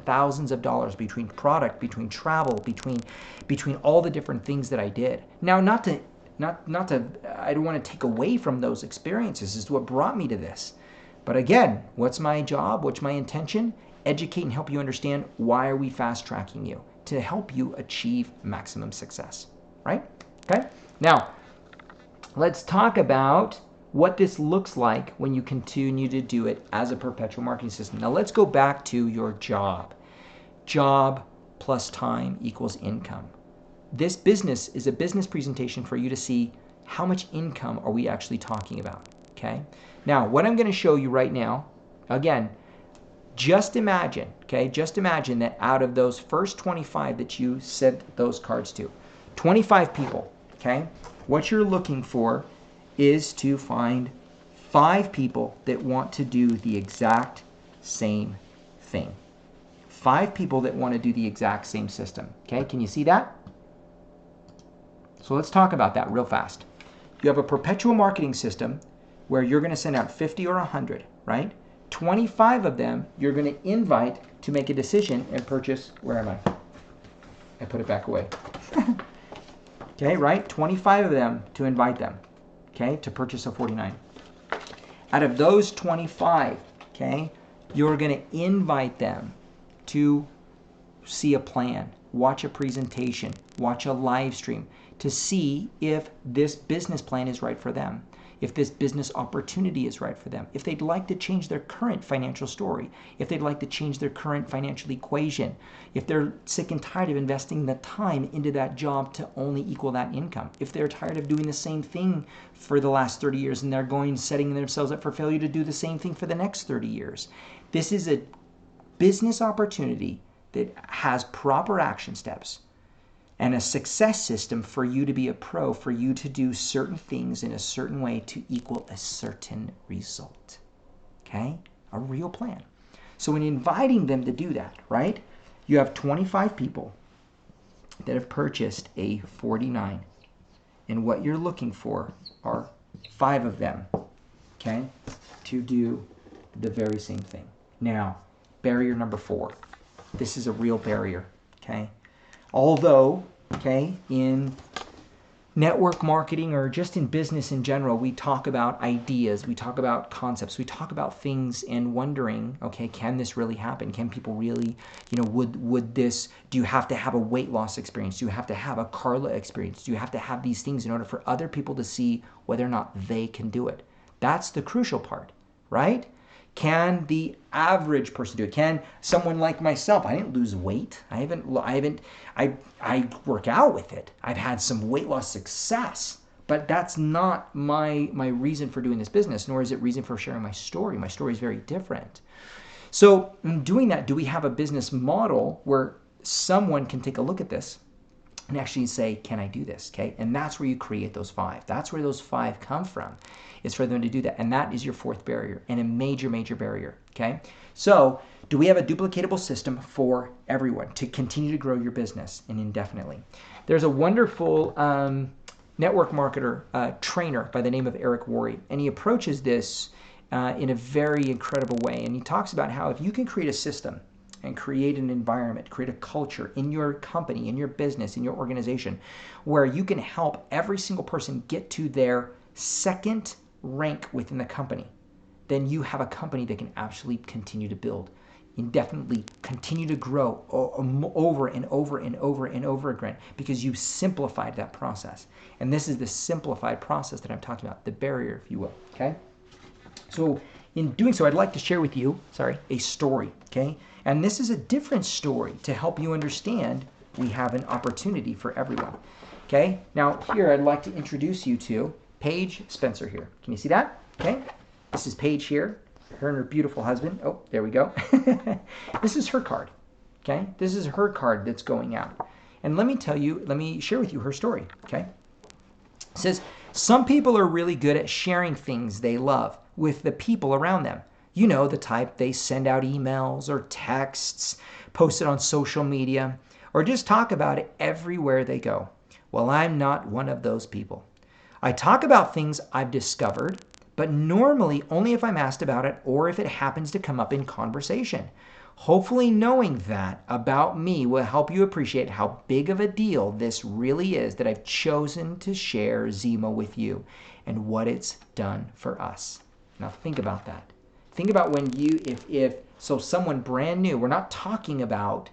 thousands of dollars, between product, between travel, between all the different things that I did. Now, not to I don't want to take away from those experiences. Is what brought me to this. But again, what's my job? What's my intention? Educate and help you understand, why are we fast tracking you? To help you achieve maximum success, right? Okay. Now, let's talk about what this looks like when you continue to do it as a perpetual marketing system. Now let's go back to your job. Job plus time equals income. This business is a business presentation for you to see how much income are we actually talking about, okay? Now, what I'm going to show you right now, again, just imagine that out of those first 25 that you sent those cards to, 25 people, okay? What you're looking for is to find 5 people that want to do the exact same thing. 5 people that want to do the exact same system. Okay, can you see that? So let's talk about that real fast. You have a perpetual marketing system where you're going to send out 50 or 100, right? 25 of them you're going to invite to make a decision and purchase. Where am I? I put it back away. Okay, right? 25 of them to invite them, okay, to purchase a 49. Out of those 25, okay, you're going to invite them to see a plan, watch a presentation, watch a live stream to see if this business plan is right for them, if this business opportunity is right for them, if they'd like to change their current financial story, if they'd like to change their current financial equation, if they're sick and tired of investing the time into that job to only equal that income, if they're tired of doing the same thing for the last 30 years and they're setting themselves up for failure to do the same thing for the next 30 years. This is a business opportunity that has proper action steps and a success system for you to be a pro, for you to do certain things in a certain way to equal a certain result. Okay? A real plan. So in inviting them to do that, right, you have 25 people that have purchased a 49. And what you're looking for are 5 of them, okay, to do the very same thing. Now, barrier number 4. This is a real barrier. okay? Although, okay, in network marketing or just in business in general, we talk about ideas, we talk about concepts, we talk about things and wondering, okay, can this really happen? Can people really, would this, do you have to have a weight loss experience? Do you have to have a Carla experience? Do you have to have these things in order for other people to see whether or not they can do it? That's the crucial part, right? Can the average person do it? Can someone like myself? I didn't lose weight. I work out with it. I've had some weight loss success, but that's not my reason for doing this business, nor is it reason for sharing my story. My story is very different. So in doing that, do we have a business model where someone can take a look at this and actually say, can I do this? Okay. And that's where you create those 5. That's where those 5 come from. It's for them to do that. And that is your 4th barrier and a major, major barrier. Okay. So do we have a duplicatable system for everyone to continue to grow your business and indefinitely? There's a wonderful network marketer trainer by the name of Eric Worre, and he approaches this in a very incredible way. And he talks about how if you can create a system and create an environment, create a culture in your company, in your business, in your organization, where you can help every single person get to their 2nd rank within the company, then you have a company that can actually continue to build, indefinitely continue to grow over and over and over and over again, because you simplified that process. And this is the simplified process that I'm talking about, the barrier, if you will, okay? So in doing so, I'd like to share with you, a story, okay? And this is a different story to help you understand we have an opportunity for everyone, okay? Now here, I'd like to introduce you to Paige Spencer here. Can you see that? Okay. This is Paige here, her and her beautiful husband. Oh, there we go. This is her card, okay? This is her card that's going out. And let me share with you her story, okay? It says, some people are really good at sharing things they love with the people around them. You know, the type they send out emails or texts, post it on social media, or just talk about it everywhere they go. Well, I'm not one of those people. I talk about things I've discovered, but normally only if I'm asked about it or if it happens to come up in conversation. Hopefully knowing that about me will help you appreciate how big of a deal this really is that I've chosen to share Ximo with you and what it's done for us. Now think about that. Think about when you, if someone brand new, we're not talking about,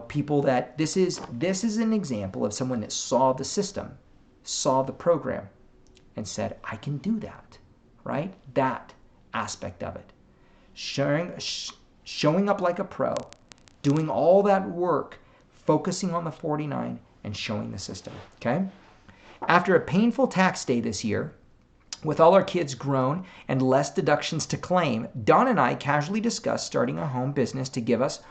people that, this is an example of someone that saw the system, saw the program, and said, I can do that, right? That aspect of it. Showing up like a pro, doing all that work, focusing on the 49, and showing the system, okay? After a painful tax day this year, with all our kids grown and less deductions to claim, Dawn and I casually discussed starting a home business to give us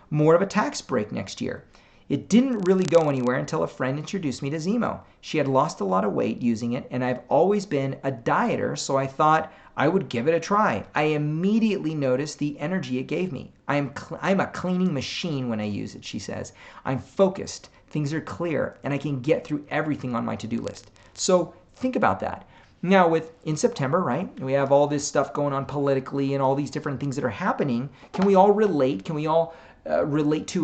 more of a tax break next year. It didn't really go anywhere until a friend introduced me to Ximo. She had lost a lot of weight using it, and I've always been a dieter, so I thought I would give it a try. I immediately noticed the energy it gave me. I'm a cleaning machine when I use it, she says. I'm focused, things are clear, and I can get through everything on my to-do list. So think about that. Now, in September, right, we have all this stuff going on politically and all these different things that are happening. Can we all relate? Can we all relate to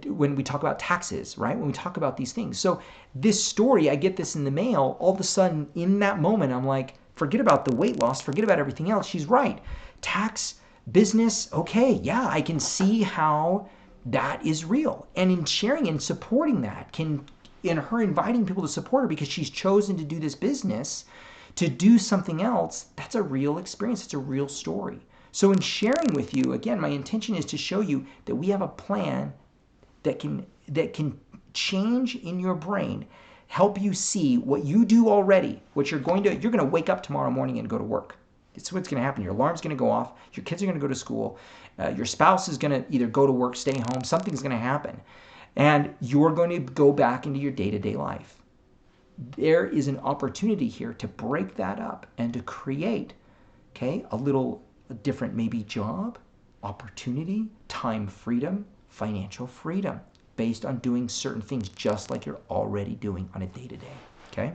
when we talk about taxes, right? When we talk about these things. So this story, I get this in the mail, all of a sudden in that moment, I'm like, forget about the weight loss, forget about everything else. She's right. Tax, business, okay, yeah, I can see how that is real. And in sharing and supporting that, in her inviting people to support her because she's chosen to do this business, to do something else, that's a real experience. It's a real story. So in sharing with you, again, my intention is to show you that we have a plan that can change in your brain, help you see what you do already, what you're going to wake up tomorrow morning and go to work. It's what's going to happen. Your alarm's going to go off. Your kids are going to go to school. Your spouse is going to either go to work, stay home. Something's going to happen. And you're going to go back into your day-to-day life. There is an opportunity here to break that up and to create, a little different maybe job, opportunity, time freedom, financial freedom based on doing certain things just like you're already doing on a day-to-day, okay?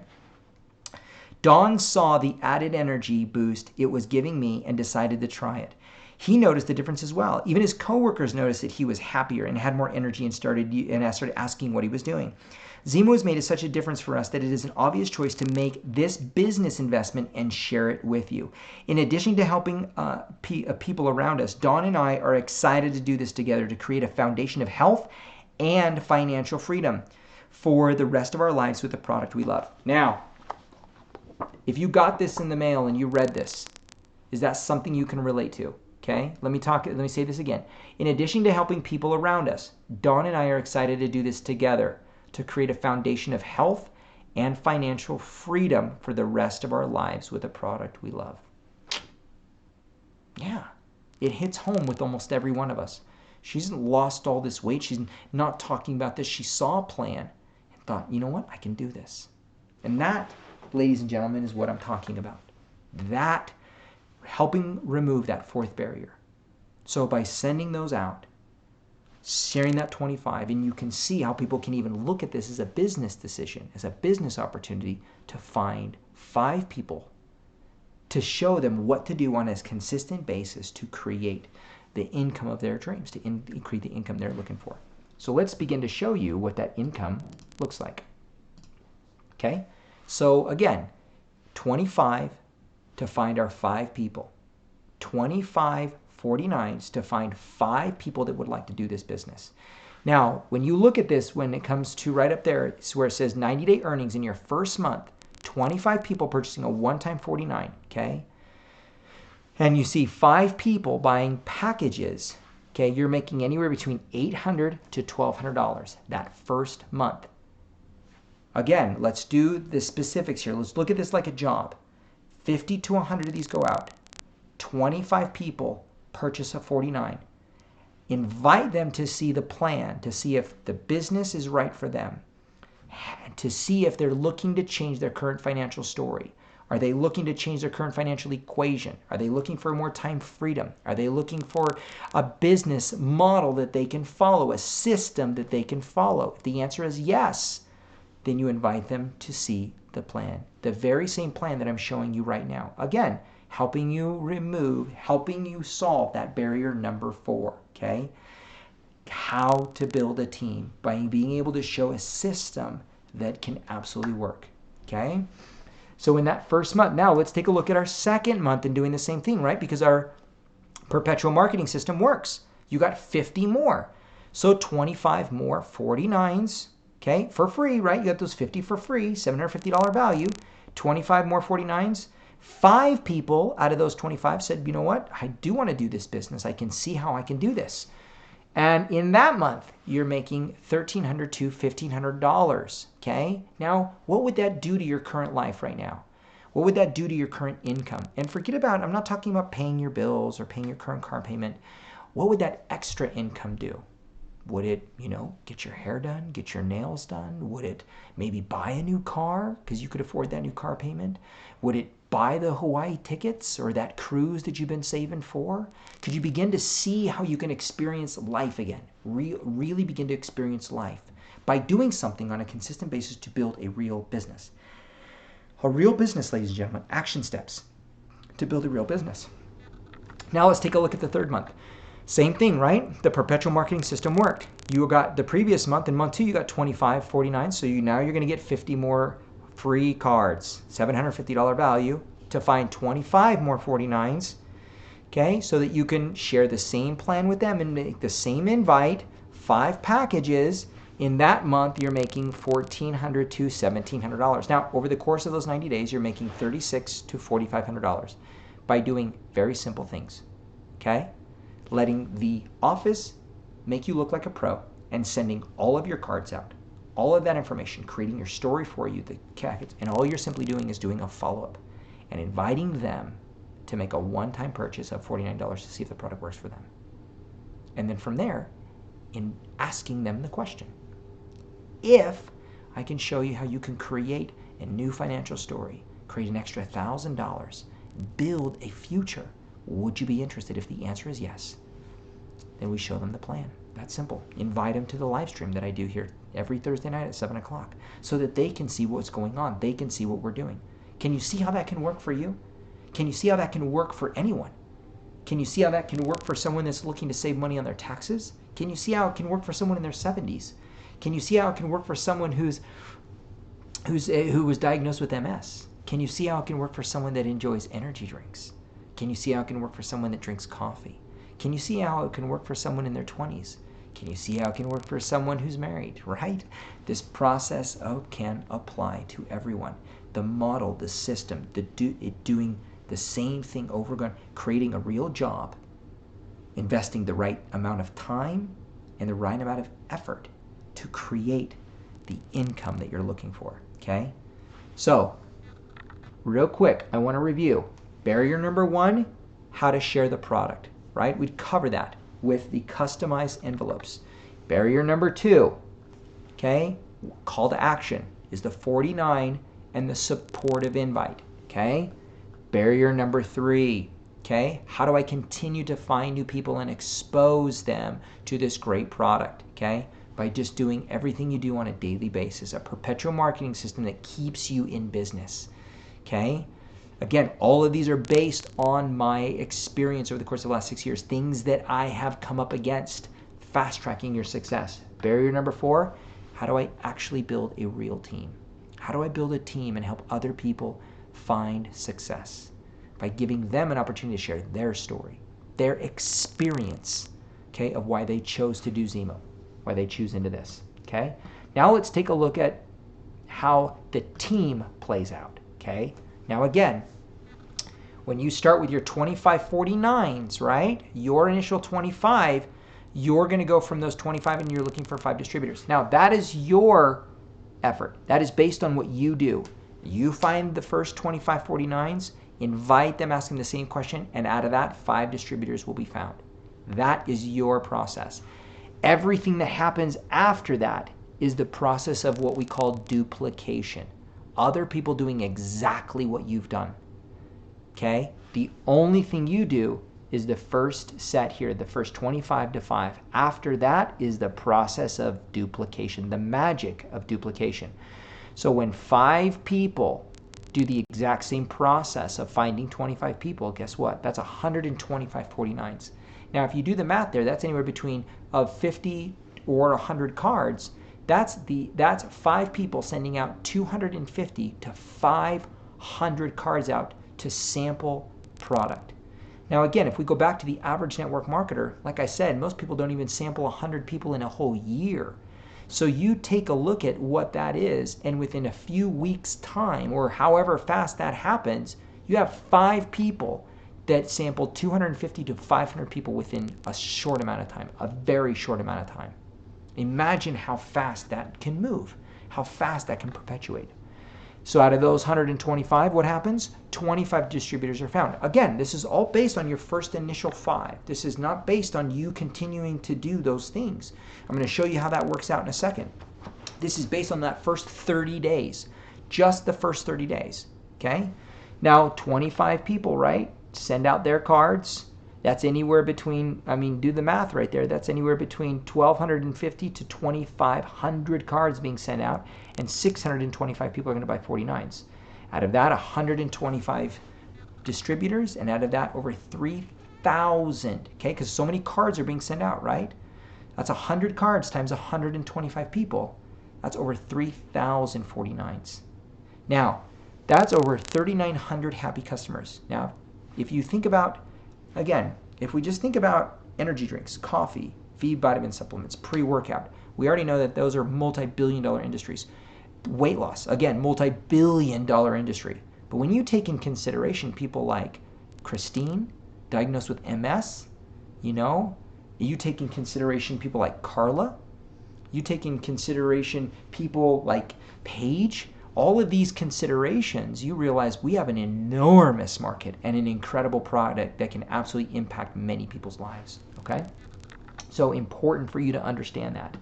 Dawn saw the added energy boost it was giving me and decided to try it. He noticed the difference as well. Even his coworkers noticed that he was happier and had more energy and started asking what he was doing. Ximo has made such a difference for us that it is an obvious choice to make this business investment and share it with you. In addition to helping people around us, Dawn and I are excited to do this together to create a foundation of health and financial freedom for the rest of our lives with the product we love. Now, if you got this in the mail and you read this, is that something you can relate to? Okay, let me say this again. In addition to helping people around us, Dawn and I are excited to do this together to create a foundation of health and financial freedom for the rest of our lives with a product we love. Yeah, it hits home with almost every one of us. She hasn't lost all this weight. She's not talking about this. She saw a plan and thought, you know what, I can do this. And that, ladies and gentlemen, is what I'm talking about. That, helping remove that fourth barrier. So by sending those out, sharing that 25, and you can see how people can even look at this as a business decision, as a business opportunity to find 5 people to show them what to do on a consistent basis to create the income of their dreams, to increase the income they're looking for. So let's begin to show you what that income looks like. Okay, so again, 25 to find our 5 people, 25 49s to find 5 people that would like to do this business. Now, when you look at this, when it comes to right up there, it's where it says 90-day earnings in your first month, 25 people purchasing a one-time 49, okay? And you see 5 people buying packages, okay? You're making anywhere between $800 to $1,200 that first month. Again, let's do the specifics here. Let's look at this like a job. 50 to 100 of these go out. 25 people purchase a 49. Invite them to see the plan, to see if the business is right for them, to see if they're looking to change their current financial story. Are they looking to change their current financial equation? Are they looking for more time freedom? Are they looking for a business model that they can follow, a system that they can follow? If the answer is yes, then you invite them to see the plan, the very same plan that I'm showing you right now. Again, helping you solve that barrier number 4, okay? How to build a team by being able to show a system that can absolutely work, okay? So in that first month, now let's take a look at our second month and doing the same thing, right? Because our perpetual marketing system works. You got 50 more. So 25 more 49s, okay, for free, right? You got those 50 for free, $750 value, 25 more 49s. 5 people out of those 25 said, you know what, I do want to do this business. I can see how I can do this. And in that month, you're making $1,300 to $1,500, okay? Now, what would that do to your current life right now? What would that do to your current income? And forget about, I'm not talking about paying your bills or paying your current car payment. What would that extra income do? Would it, get your hair done, get your nails done? Would it maybe buy a new car because you could afford that new car payment? Would it buy the Hawaii tickets or that cruise that you've been saving for? Could you begin to see how you can experience life again? Really begin to experience life by doing something on a consistent basis to build a real business. A real business, ladies and gentlemen, action steps to build a real business. Now let's take a look at the third month. Same thing, right? The perpetual marketing system worked. You got the previous month, in month 2, you got 25, 49. So now you're going to get 50 more free cards, $750 value to find 25 more 49s, okay? So that you can share the same plan with them and make the same invite, 5 packages. In that month, you're making $1,400 to $1,700. Now, over the course of those 90 days, you're making $3,600 to $4,500 by doing very simple things, okay? Letting the office make you look like a pro and sending all of your cards out, all of that information, creating your story for you, and all you're simply doing is doing a follow-up and inviting them to make a one-time purchase of $49 to see if the product works for them. And then from there, in asking them the question, if I can show you how you can create a new financial story, create an extra $1,000, build a future, would you be interested? If the answer is yes, then we show them the plan. That's simple. Invite them to the live stream that I do here every Thursday night at 7 o'clock so that they can see what's going on. They can see what we're doing. Can you see how that can work for you? Can you see how that can work for anyone? Can you see how that can work for someone that's looking to save money on their taxes? Can you see how it can work for someone in their 70s? Can you see how it can work for someone who was diagnosed with MS? Can you see how it can work for someone that enjoys energy drinks? Can you see how it can work for someone that drinks coffee? Can you see how it can work for someone in their 20s? Can you see how it can work for someone who's married, right? This process can apply to everyone. The model, the system, doing the same thing over again, creating a real job, investing the right amount of time and the right amount of effort to create the income that you're looking for, okay? So, real quick, I want to review. Barrier number 1, how to share the product, right? We'd cover that with the customized envelopes. Barrier number 2, okay? Call to action is the 49 and the supportive invite, okay? Barrier number 3, okay? How do I continue to find new people and expose them to this great product, okay? By just doing everything you do on a daily basis, a perpetual marketing system that keeps you in business, okay? Again, all of these are based on my experience over the course of the last 6 years, things that I have come up against, fast tracking your success. Barrier number 4, how do I actually build a real team? How do I build a team and help other people find success? By giving them an opportunity to share their story, their experience, okay, of why they chose to do Ximo, why they choose into this, okay? Now let's take a look at how the team plays out, okay? Now again, when you start with your 2549s, right, your initial 25, you're going to go from those 25 and you're looking for 5 distributors. Now that is your effort. That is based on what you do. You find the first 2549s, invite them asking the same question, and out of that, 5 distributors will be found. That is your process. Everything that happens after that is the process of what we call duplication. Other people doing exactly what you've done, okay? The only thing you do is the first set here, the first 25 to 5. After that is the process of duplication, the magic of duplication. So when 5 people do the exact same process of finding 25 people, guess what? That's 125 49s. Now, if you do the math there, that's anywhere between 50 or 100 cards. That's 5 people sending out 250 to 500 cards out to sample product. Now again, if we go back to the average network marketer, like I said, most people don't even sample 100 people in a whole year. So you take a look at what that is, and within a few weeks' time, or however fast that happens, you have 5 people that sampled 250 to 500 people within a short amount of time, a very short amount of time. Imagine how fast that can move, how fast that can perpetuate. So out of those 125, what happens? 25 distributors are found. Again, this is all based on your first initial 5. This is not based on you continuing to do those things. I'm going to show you how that works out in a second. This is based on that first 30 days, just the first 30 days, okay? Now, 25 people, right? Send out their cards. That's anywhere between, do the math right there. That's anywhere between 1,250 to 2,500 cards being sent out, and 625 people are going to buy 49s. Out of that, 125 distributors, and out of that, over 3,000, okay? Because so many cards are being sent out, right? That's 100 cards times 125 people. That's over 3,000 49s. Now, that's over 3,900 happy customers. Now, if you think about, again, if we just think about energy drinks, coffee, feed vitamin supplements, pre-workout, we already know that those are multi-billion-dollar industries. Weight loss, again, multi-billion-dollar industry. But when you take in consideration people like Christine, diagnosed with MS, you take in consideration people like Carla, you take in consideration people like Paige, all of these considerations, you realize we have an enormous market and an incredible product that can absolutely impact many people's lives, okay? So important for you to understand that.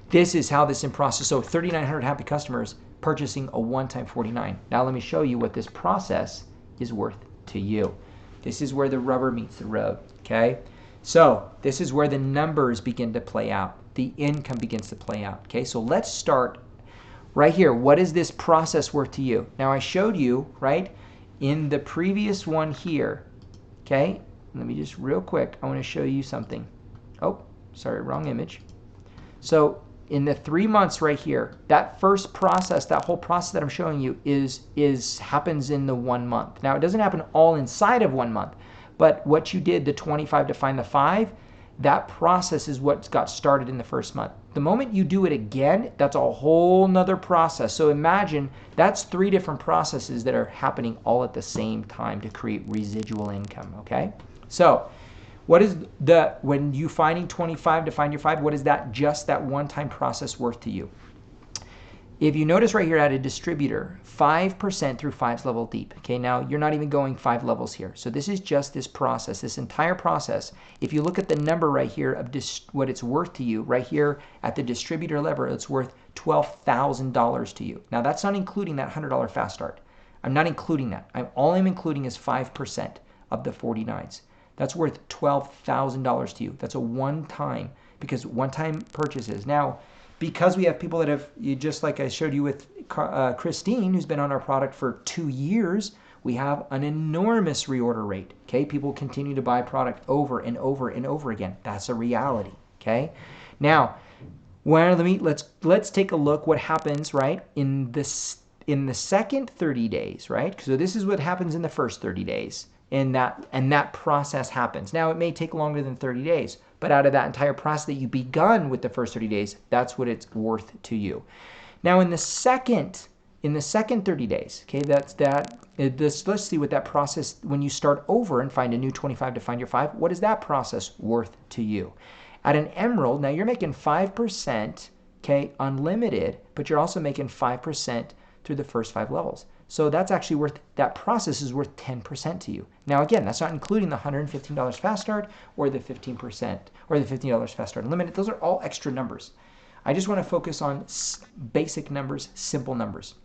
This is how this in process. So 3,900 happy customers purchasing a one-time 49. Now let me show you what this process is worth to you. This is where the rubber meets the road, okay? So this is where the numbers begin to play out. The income begins to play out, okay? So let's start right here. What is this process worth to you? Now I showed you, right, in the previous one here, okay, let me just real quick, I want to show you something. Oh, sorry, wrong image. So in the 3 months right here, that first process, that whole process that I'm showing you happens in the 1 month. Now it doesn't happen all inside of 1 month, but what you did, the 25 to find the 5, that process is what got started in the first month. The moment you do it again, that's a whole nother process. So imagine that's 3 different processes that are happening all at the same time to create residual income, okay? So what is when you finding 25 to find your 5, what is that, just that one-time process worth to you? If you notice right here at a distributor, 5% through 5's level deep. Okay, now you're not even going 5 levels here. So this is just this process, this entire process. If you look at the number right here of what it's worth to you, right here at the distributor level, it's worth $12,000 to you. Now that's not including that $100 fast start. I'm not including that. All I'm including is 5% of the 49s. That's worth $12,000 to you. That's a one-time, because one-time purchases. Now, because we have people that have, just like I showed you with Christine, who's been on our product for 2 years, we have an enormous reorder rate. Okay, people continue to buy product over and over and over again. That's a reality. Okay, now, let's take a look what happens right in the second 30 days, right? So this is what happens in the first 30 days. And that process happens. Now, it may take longer than 30 days, but out of that entire process that you begun with the first 30 days, that's what it's worth to you. Now, in the second 30 days, okay, let's see what that process, when you start over and find a new 25 to find your 5, what is that process worth to you? At an Emerald, now you're making 5%, okay, unlimited, but you're also making 5% through the first 5 levels. So that's actually that process is worth 10% to you. Now again, that's not including the $115 fast start or the 15% or the $50 fast start unlimited. Those are all extra numbers. I just want to focus on basic numbers, simple numbers.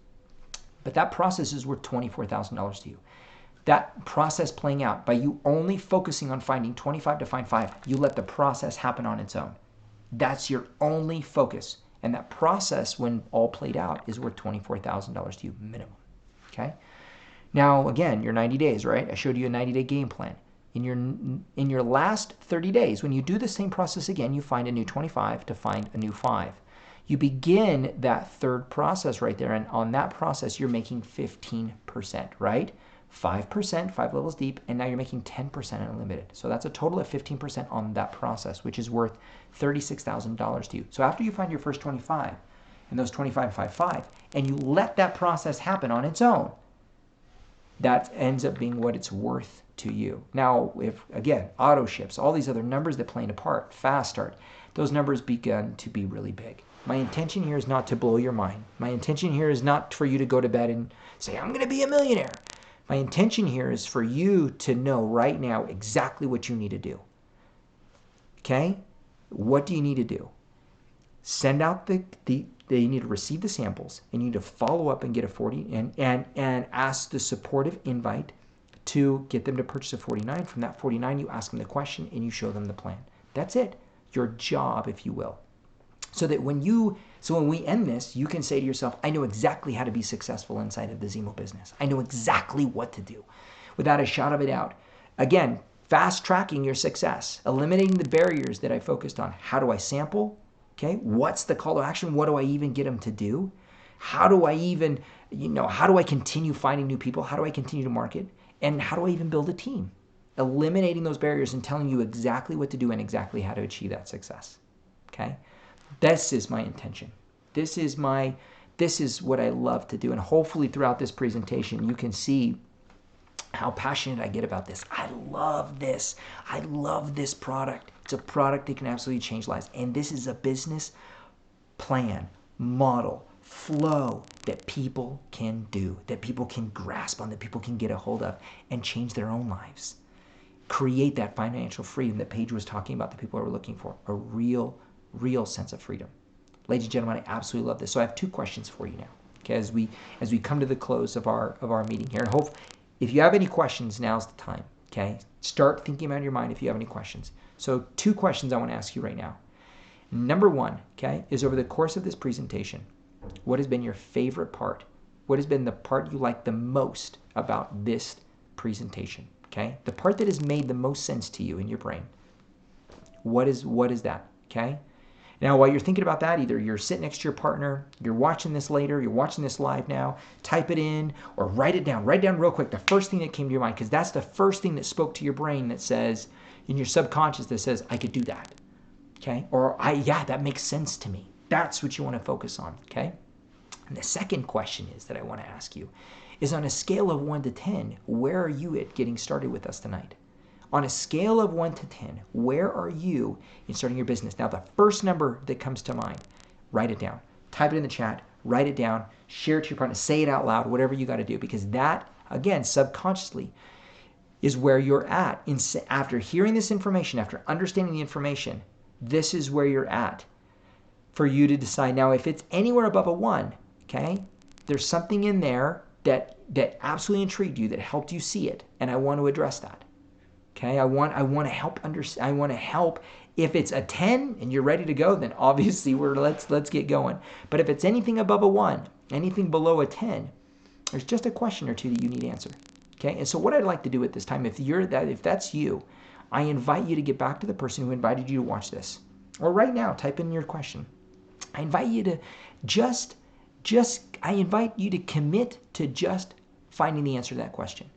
But that process is worth $24,000 to you. That process playing out by you only focusing on finding 25 to find 5, you let the process happen on its own. That's your only focus. And that process, when all played out, is worth $24,000 to you minimum. Okay. Now, again, your 90 days, right? I showed you a 90-day game plan. In your last 30 days, when you do the same process again, you find a new 25 to find a new 5. You begin that third process right there, and on that process, you're making 15%, right? 5%, 5 levels deep, and now you're making 10% unlimited. So that's a total of 15% on that process, which is worth $36,000 to you. So after you find your first 25, and those 25, 5, 5, and you let that process happen on its own, that ends up being what it's worth to you. Now, if, again, auto ships, all these other numbers that play a part, fast start, those numbers begin to be really big. My intention here is not to blow your mind. My intention here is not for you to go to bed and say, I'm going to be a millionaire. My intention here is for you to know right now exactly what you need to do. Okay? What do you need to do? Send out you need to receive the samples, and you need to follow up and get a 40 and ask the supportive invite to get them to purchase a 49. From that 49, you ask them the question and you show them the plan. That's it. Your job, if you will. So that when we end this, you can say to yourself, I know exactly how to be successful inside of the Ximo business. I know exactly what to do without a shot of a doubt. Again, fast tracking your success, eliminating the barriers that I focused on. How do I sample? Okay, what's the call to action? What do I even get them to do? How do I even, how do I continue finding new people? How do I continue to market? And how do I even build a team? Eliminating those barriers and telling you exactly what to do and exactly how to achieve that success. Okay, this is my intention. This is what I love to do. And hopefully throughout this presentation, you can see how passionate I get about this. I love this. I love this product. It's a product that can absolutely change lives. And this is a business plan, model, flow that people can do, that people can grasp on, that people can get a hold of and change their own lives. Create that financial freedom that Paige was talking about that people are looking for, a real sense of freedom. Ladies and gentlemen, I absolutely love this. So I have 2 questions for you now, okay, as we come to the close of our meeting here. And if you have any questions, now's the time, okay? Start thinking about your mind if you have any questions. So 2 questions I want to ask you right now. Number 1, okay, is over the course of this presentation, what has been your favorite part? What has been the part you like the most about this presentation? okay? The part that has made the most sense to you in your brain. What is that, okay? Now, while you're thinking about that, either you're sitting next to your partner, you're watching this later, you're watching this live now, type it in or write it down. Write down real quick the first thing that came to your mind, because that's the first thing that spoke to your brain that says, in your subconscious, that says, I could do that, okay? Or, yeah, that makes sense to me. That's what you want to focus on, okay? And the second question is that I want to ask you is, on a scale of 1 to 10, where are you at getting started with us tonight? On a scale of 1 to 10, where are you in starting your business? Now, the first number that comes to mind, write it down. Type it in the chat, write it down, share it to your partner, say it out loud, whatever you got to do, because that, again, subconsciously is where you're at. After hearing this information, after understanding the information, this is where you're at for you to decide. Now, if it's anywhere above a 1, okay, there's something in there that absolutely intrigued you, that helped you see it, and I want to address that. Okay, I want to help understand. I want to help. If it's a 10 and you're ready to go, then obviously let's get going. But if it's anything above a 1, anything below a 10, there's just a question or two that you need to answer. Okay, and so what I'd like to do at this time, if that's you, I invite you to get back to the person who invited you to watch this, or right now, type in your question. I invite you to I invite you to commit to just finding the answer to that question.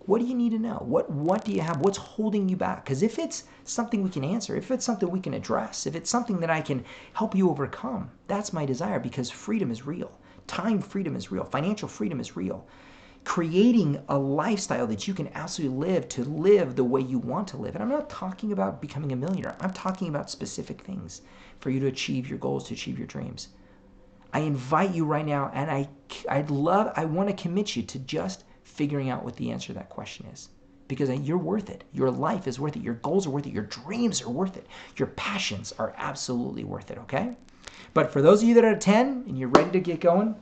What do you need to know? What do you have? What's holding you back? Because if it's something we can answer, if it's something we can address, if it's something that I can help you overcome, that's my desire, because freedom is real. Time freedom is real. Financial freedom is real. Creating a lifestyle that you can absolutely live the way you want to live. And I'm not talking about becoming a millionaire. I'm talking about specific things for you to achieve your goals, to achieve your dreams. I invite you right now, and I want to commit you to just figuring out what the answer to that question is, because you're worth it. Your life is worth it. Your goals are worth it. Your dreams are worth it. Your passions are absolutely worth it, okay? But for those of you that are at 10 and you're ready to get going,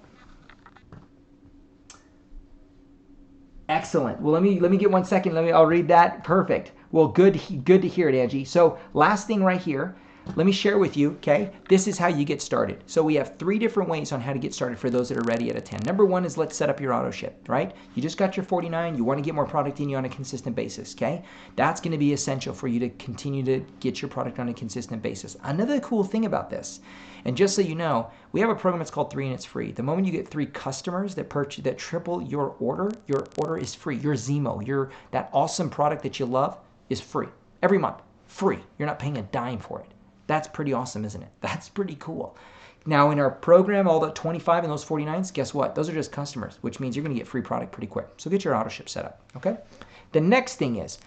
excellent. Well, let me get 1 second. I'll read that. Perfect. Well, good to hear it, Angie. So last thing right here, let me share with you, okay? This is how you get started. So we have 3 different ways on how to get started for those that are ready at a 10. Number 1 is, let's set up your auto ship, right? You just got your 49. You want to get more product in you on a consistent basis, okay? That's going to be essential for you to continue to get your product on a consistent basis. Another cool thing about this, and just so you know, we have a program that's called 3 and it's free. The moment you get 3 customers that triple your order is free. Your Ximo, that awesome product that you love is free. Every month, free. You're not paying a dime for it. That's pretty awesome, isn't it? That's pretty cool. Now, in our program, all the 25 and those 49s, guess what? Those are just customers, which means you're going to get free product pretty quick. So get your auto ship set up, okay? The next thing is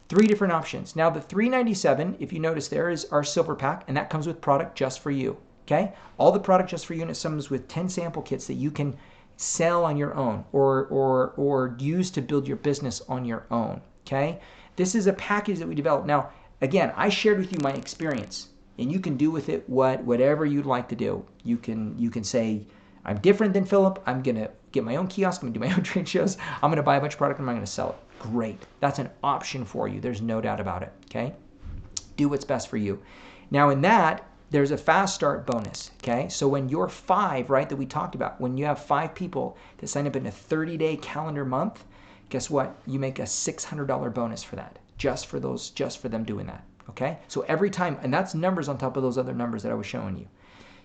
3 different options. Now, the $397, if you notice there, is our silver pack, and that comes with product just for you, okay? All the product just for you, and it comes with 10 sample kits that you can sell on your own or use to build your business on your own, okay? This is a package that we developed. Now, again, I shared with you my experience, and you can do with it whatever you'd like to do. You can say, I'm different than Philip. I'm going to get my own kiosk. I'm going to do my own trade shows. I'm going to buy a bunch of product and I'm going to sell it. Great. That's an option for you. There's no doubt about it, okay? Do what's best for you. Now, in that, there's a fast start bonus, okay? So when you're 5, right, that we talked about, when you have 5 people that sign up in a 30-day calendar month, guess what? You make a $600 bonus for that, just for them doing that. Okay, so every time, and that's numbers on top of those other numbers that I was showing you.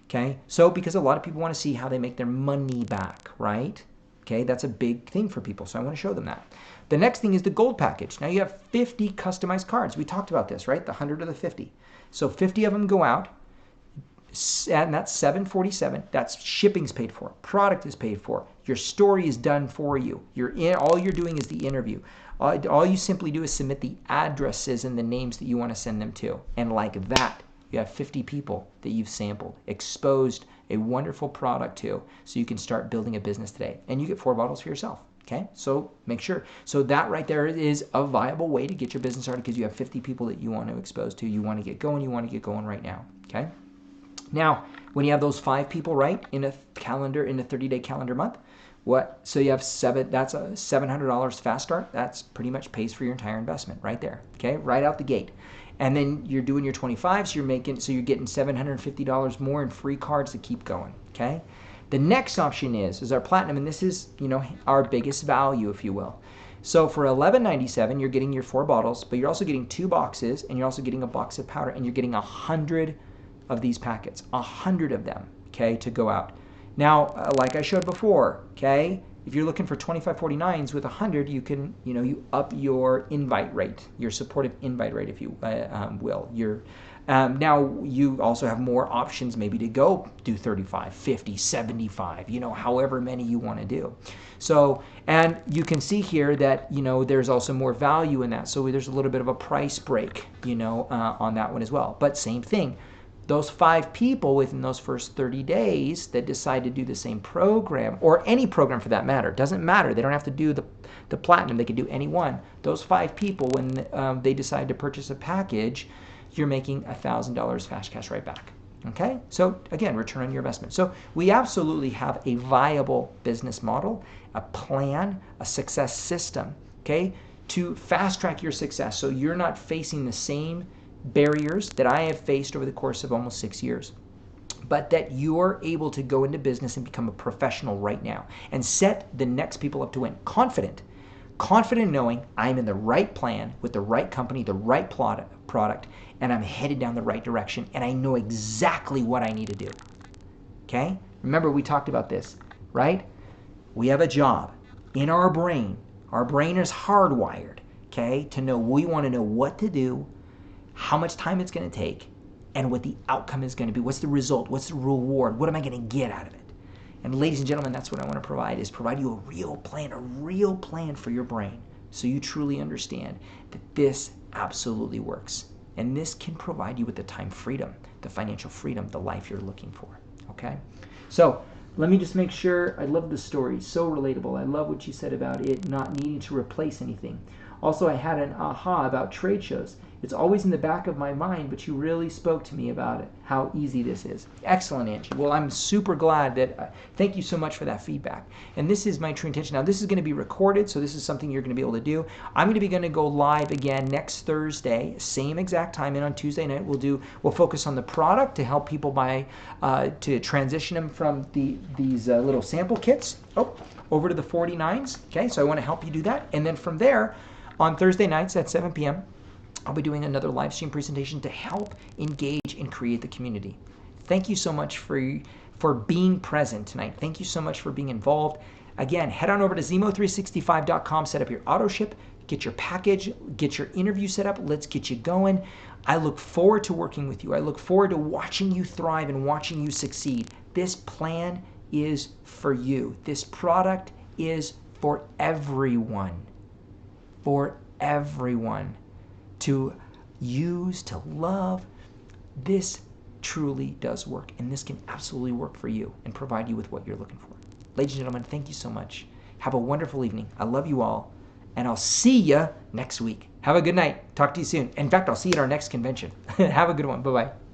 Okay, so because a lot of people want to see how they make their money back, right? Okay, that's a big thing for people, so I want to show them that. The next thing is the gold package. Now you have 50 customized cards. We talked about this, right? The 100 or the 50. So 50 of them go out, and that's $747. That's shipping's paid for, product is paid for, your story is done for you. All you're doing is the interview. All you simply do is submit the addresses and the names that you want to send them to. And like that, you have 50 people that you've sampled, exposed a wonderful product to, so you can start building a business today. And you get 4 bottles for yourself, okay? So make sure. So that right there is a viable way to get your business started, because you have 50 people that you want to expose to. You want to get going right now, okay? Now, when you have those 5 people, right, in a 30-day calendar month, so you have that's a $700 fast start. That's pretty much pays for your entire investment right there, okay, right out the gate. And then you're doing your 25, so you're getting $750 more in free cards to keep going, okay? The next option is our platinum, and this is, our biggest value, if you will. So for $11.97, you're getting your 4 bottles, but you're also getting 2 boxes, and you're also getting a box of powder, and you're getting 100 of these packets, 100 of them, okay, to go out. Now, like I showed before, okay, if you're looking for 25.49s with 100, you can, you up your invite rate, your supportive invite rate, if you will. Now, you also have more options maybe to go do 35, 50, 75, however many you want to do. So, and you can see here that, there's also more value in that. So there's a little bit of a price break, on that one as well. But same thing. Those 5 people within those first 30 days that decide to do the same program, or any program for that matter, doesn't matter. They don't have to do the platinum. They can do any one. Those 5 people, when they decide to purchase a package, you're making $1,000 fast cash right back. Okay? So again, return on your investment. So we absolutely have a viable business model, a plan, a success system, okay, to fast track your success so you're not facing the same barriers that I have faced over the course of almost 6 years, but that you're able to go into business and become a professional right now and set the next people up to win. Confident knowing I'm in the right plan with the right company, the right product, and I'm headed down the right direction, and I know exactly what I need to do. Okay? Remember, we talked about this, right? We have a job in our brain. Our brain is hardwired, okay, to know. We want to know what to do, how much time it's going to take, and what the outcome is going to be. What's the result? What's the reward? What am I going to get out of it? And ladies and gentlemen, that's what I want to provide you a real plan for your brain, so you truly understand that this absolutely works. And this can provide you with the time freedom, the financial freedom, the life you're looking for, okay? So let me just make sure. I love the story, so relatable. I love what you said about it not needing to replace anything. Also, I had an aha about trade shows. It's always in the back of my mind, but you really spoke to me about it, how easy this is. Excellent, Angie. Well, I'm super glad that, thank you so much for that feedback. And this is my true intention. Now, this is going to be recorded, so this is something you're going to be able to do. I'm going to go live again next Thursday, same exact time, and on Tuesday night we'll focus on the product to help people to transition them from these little sample kits over to the 49s. Okay, so I want to help you do that. And then from there, on Thursday nights at 7 p.m., I'll be doing another live stream presentation to help engage and create the community. Thank you so much for being present tonight. Thank you so much for being involved. Again, head on over to Ximo365.com, set up your auto ship, get your package, get your interview set up. Let's get you going. I look forward to working with you. I look forward to watching you thrive and watching you succeed. This plan is for you. This product is for everyone. For everyone to use, to love. This truly does work, and this can absolutely work for you and provide you with what you're looking for. Ladies and gentlemen, thank you so much. Have a wonderful evening. I love you all, and I'll see you next week. Have a good night. Talk to you soon. In fact, I'll see you at our next convention. Have a good one. Bye-bye.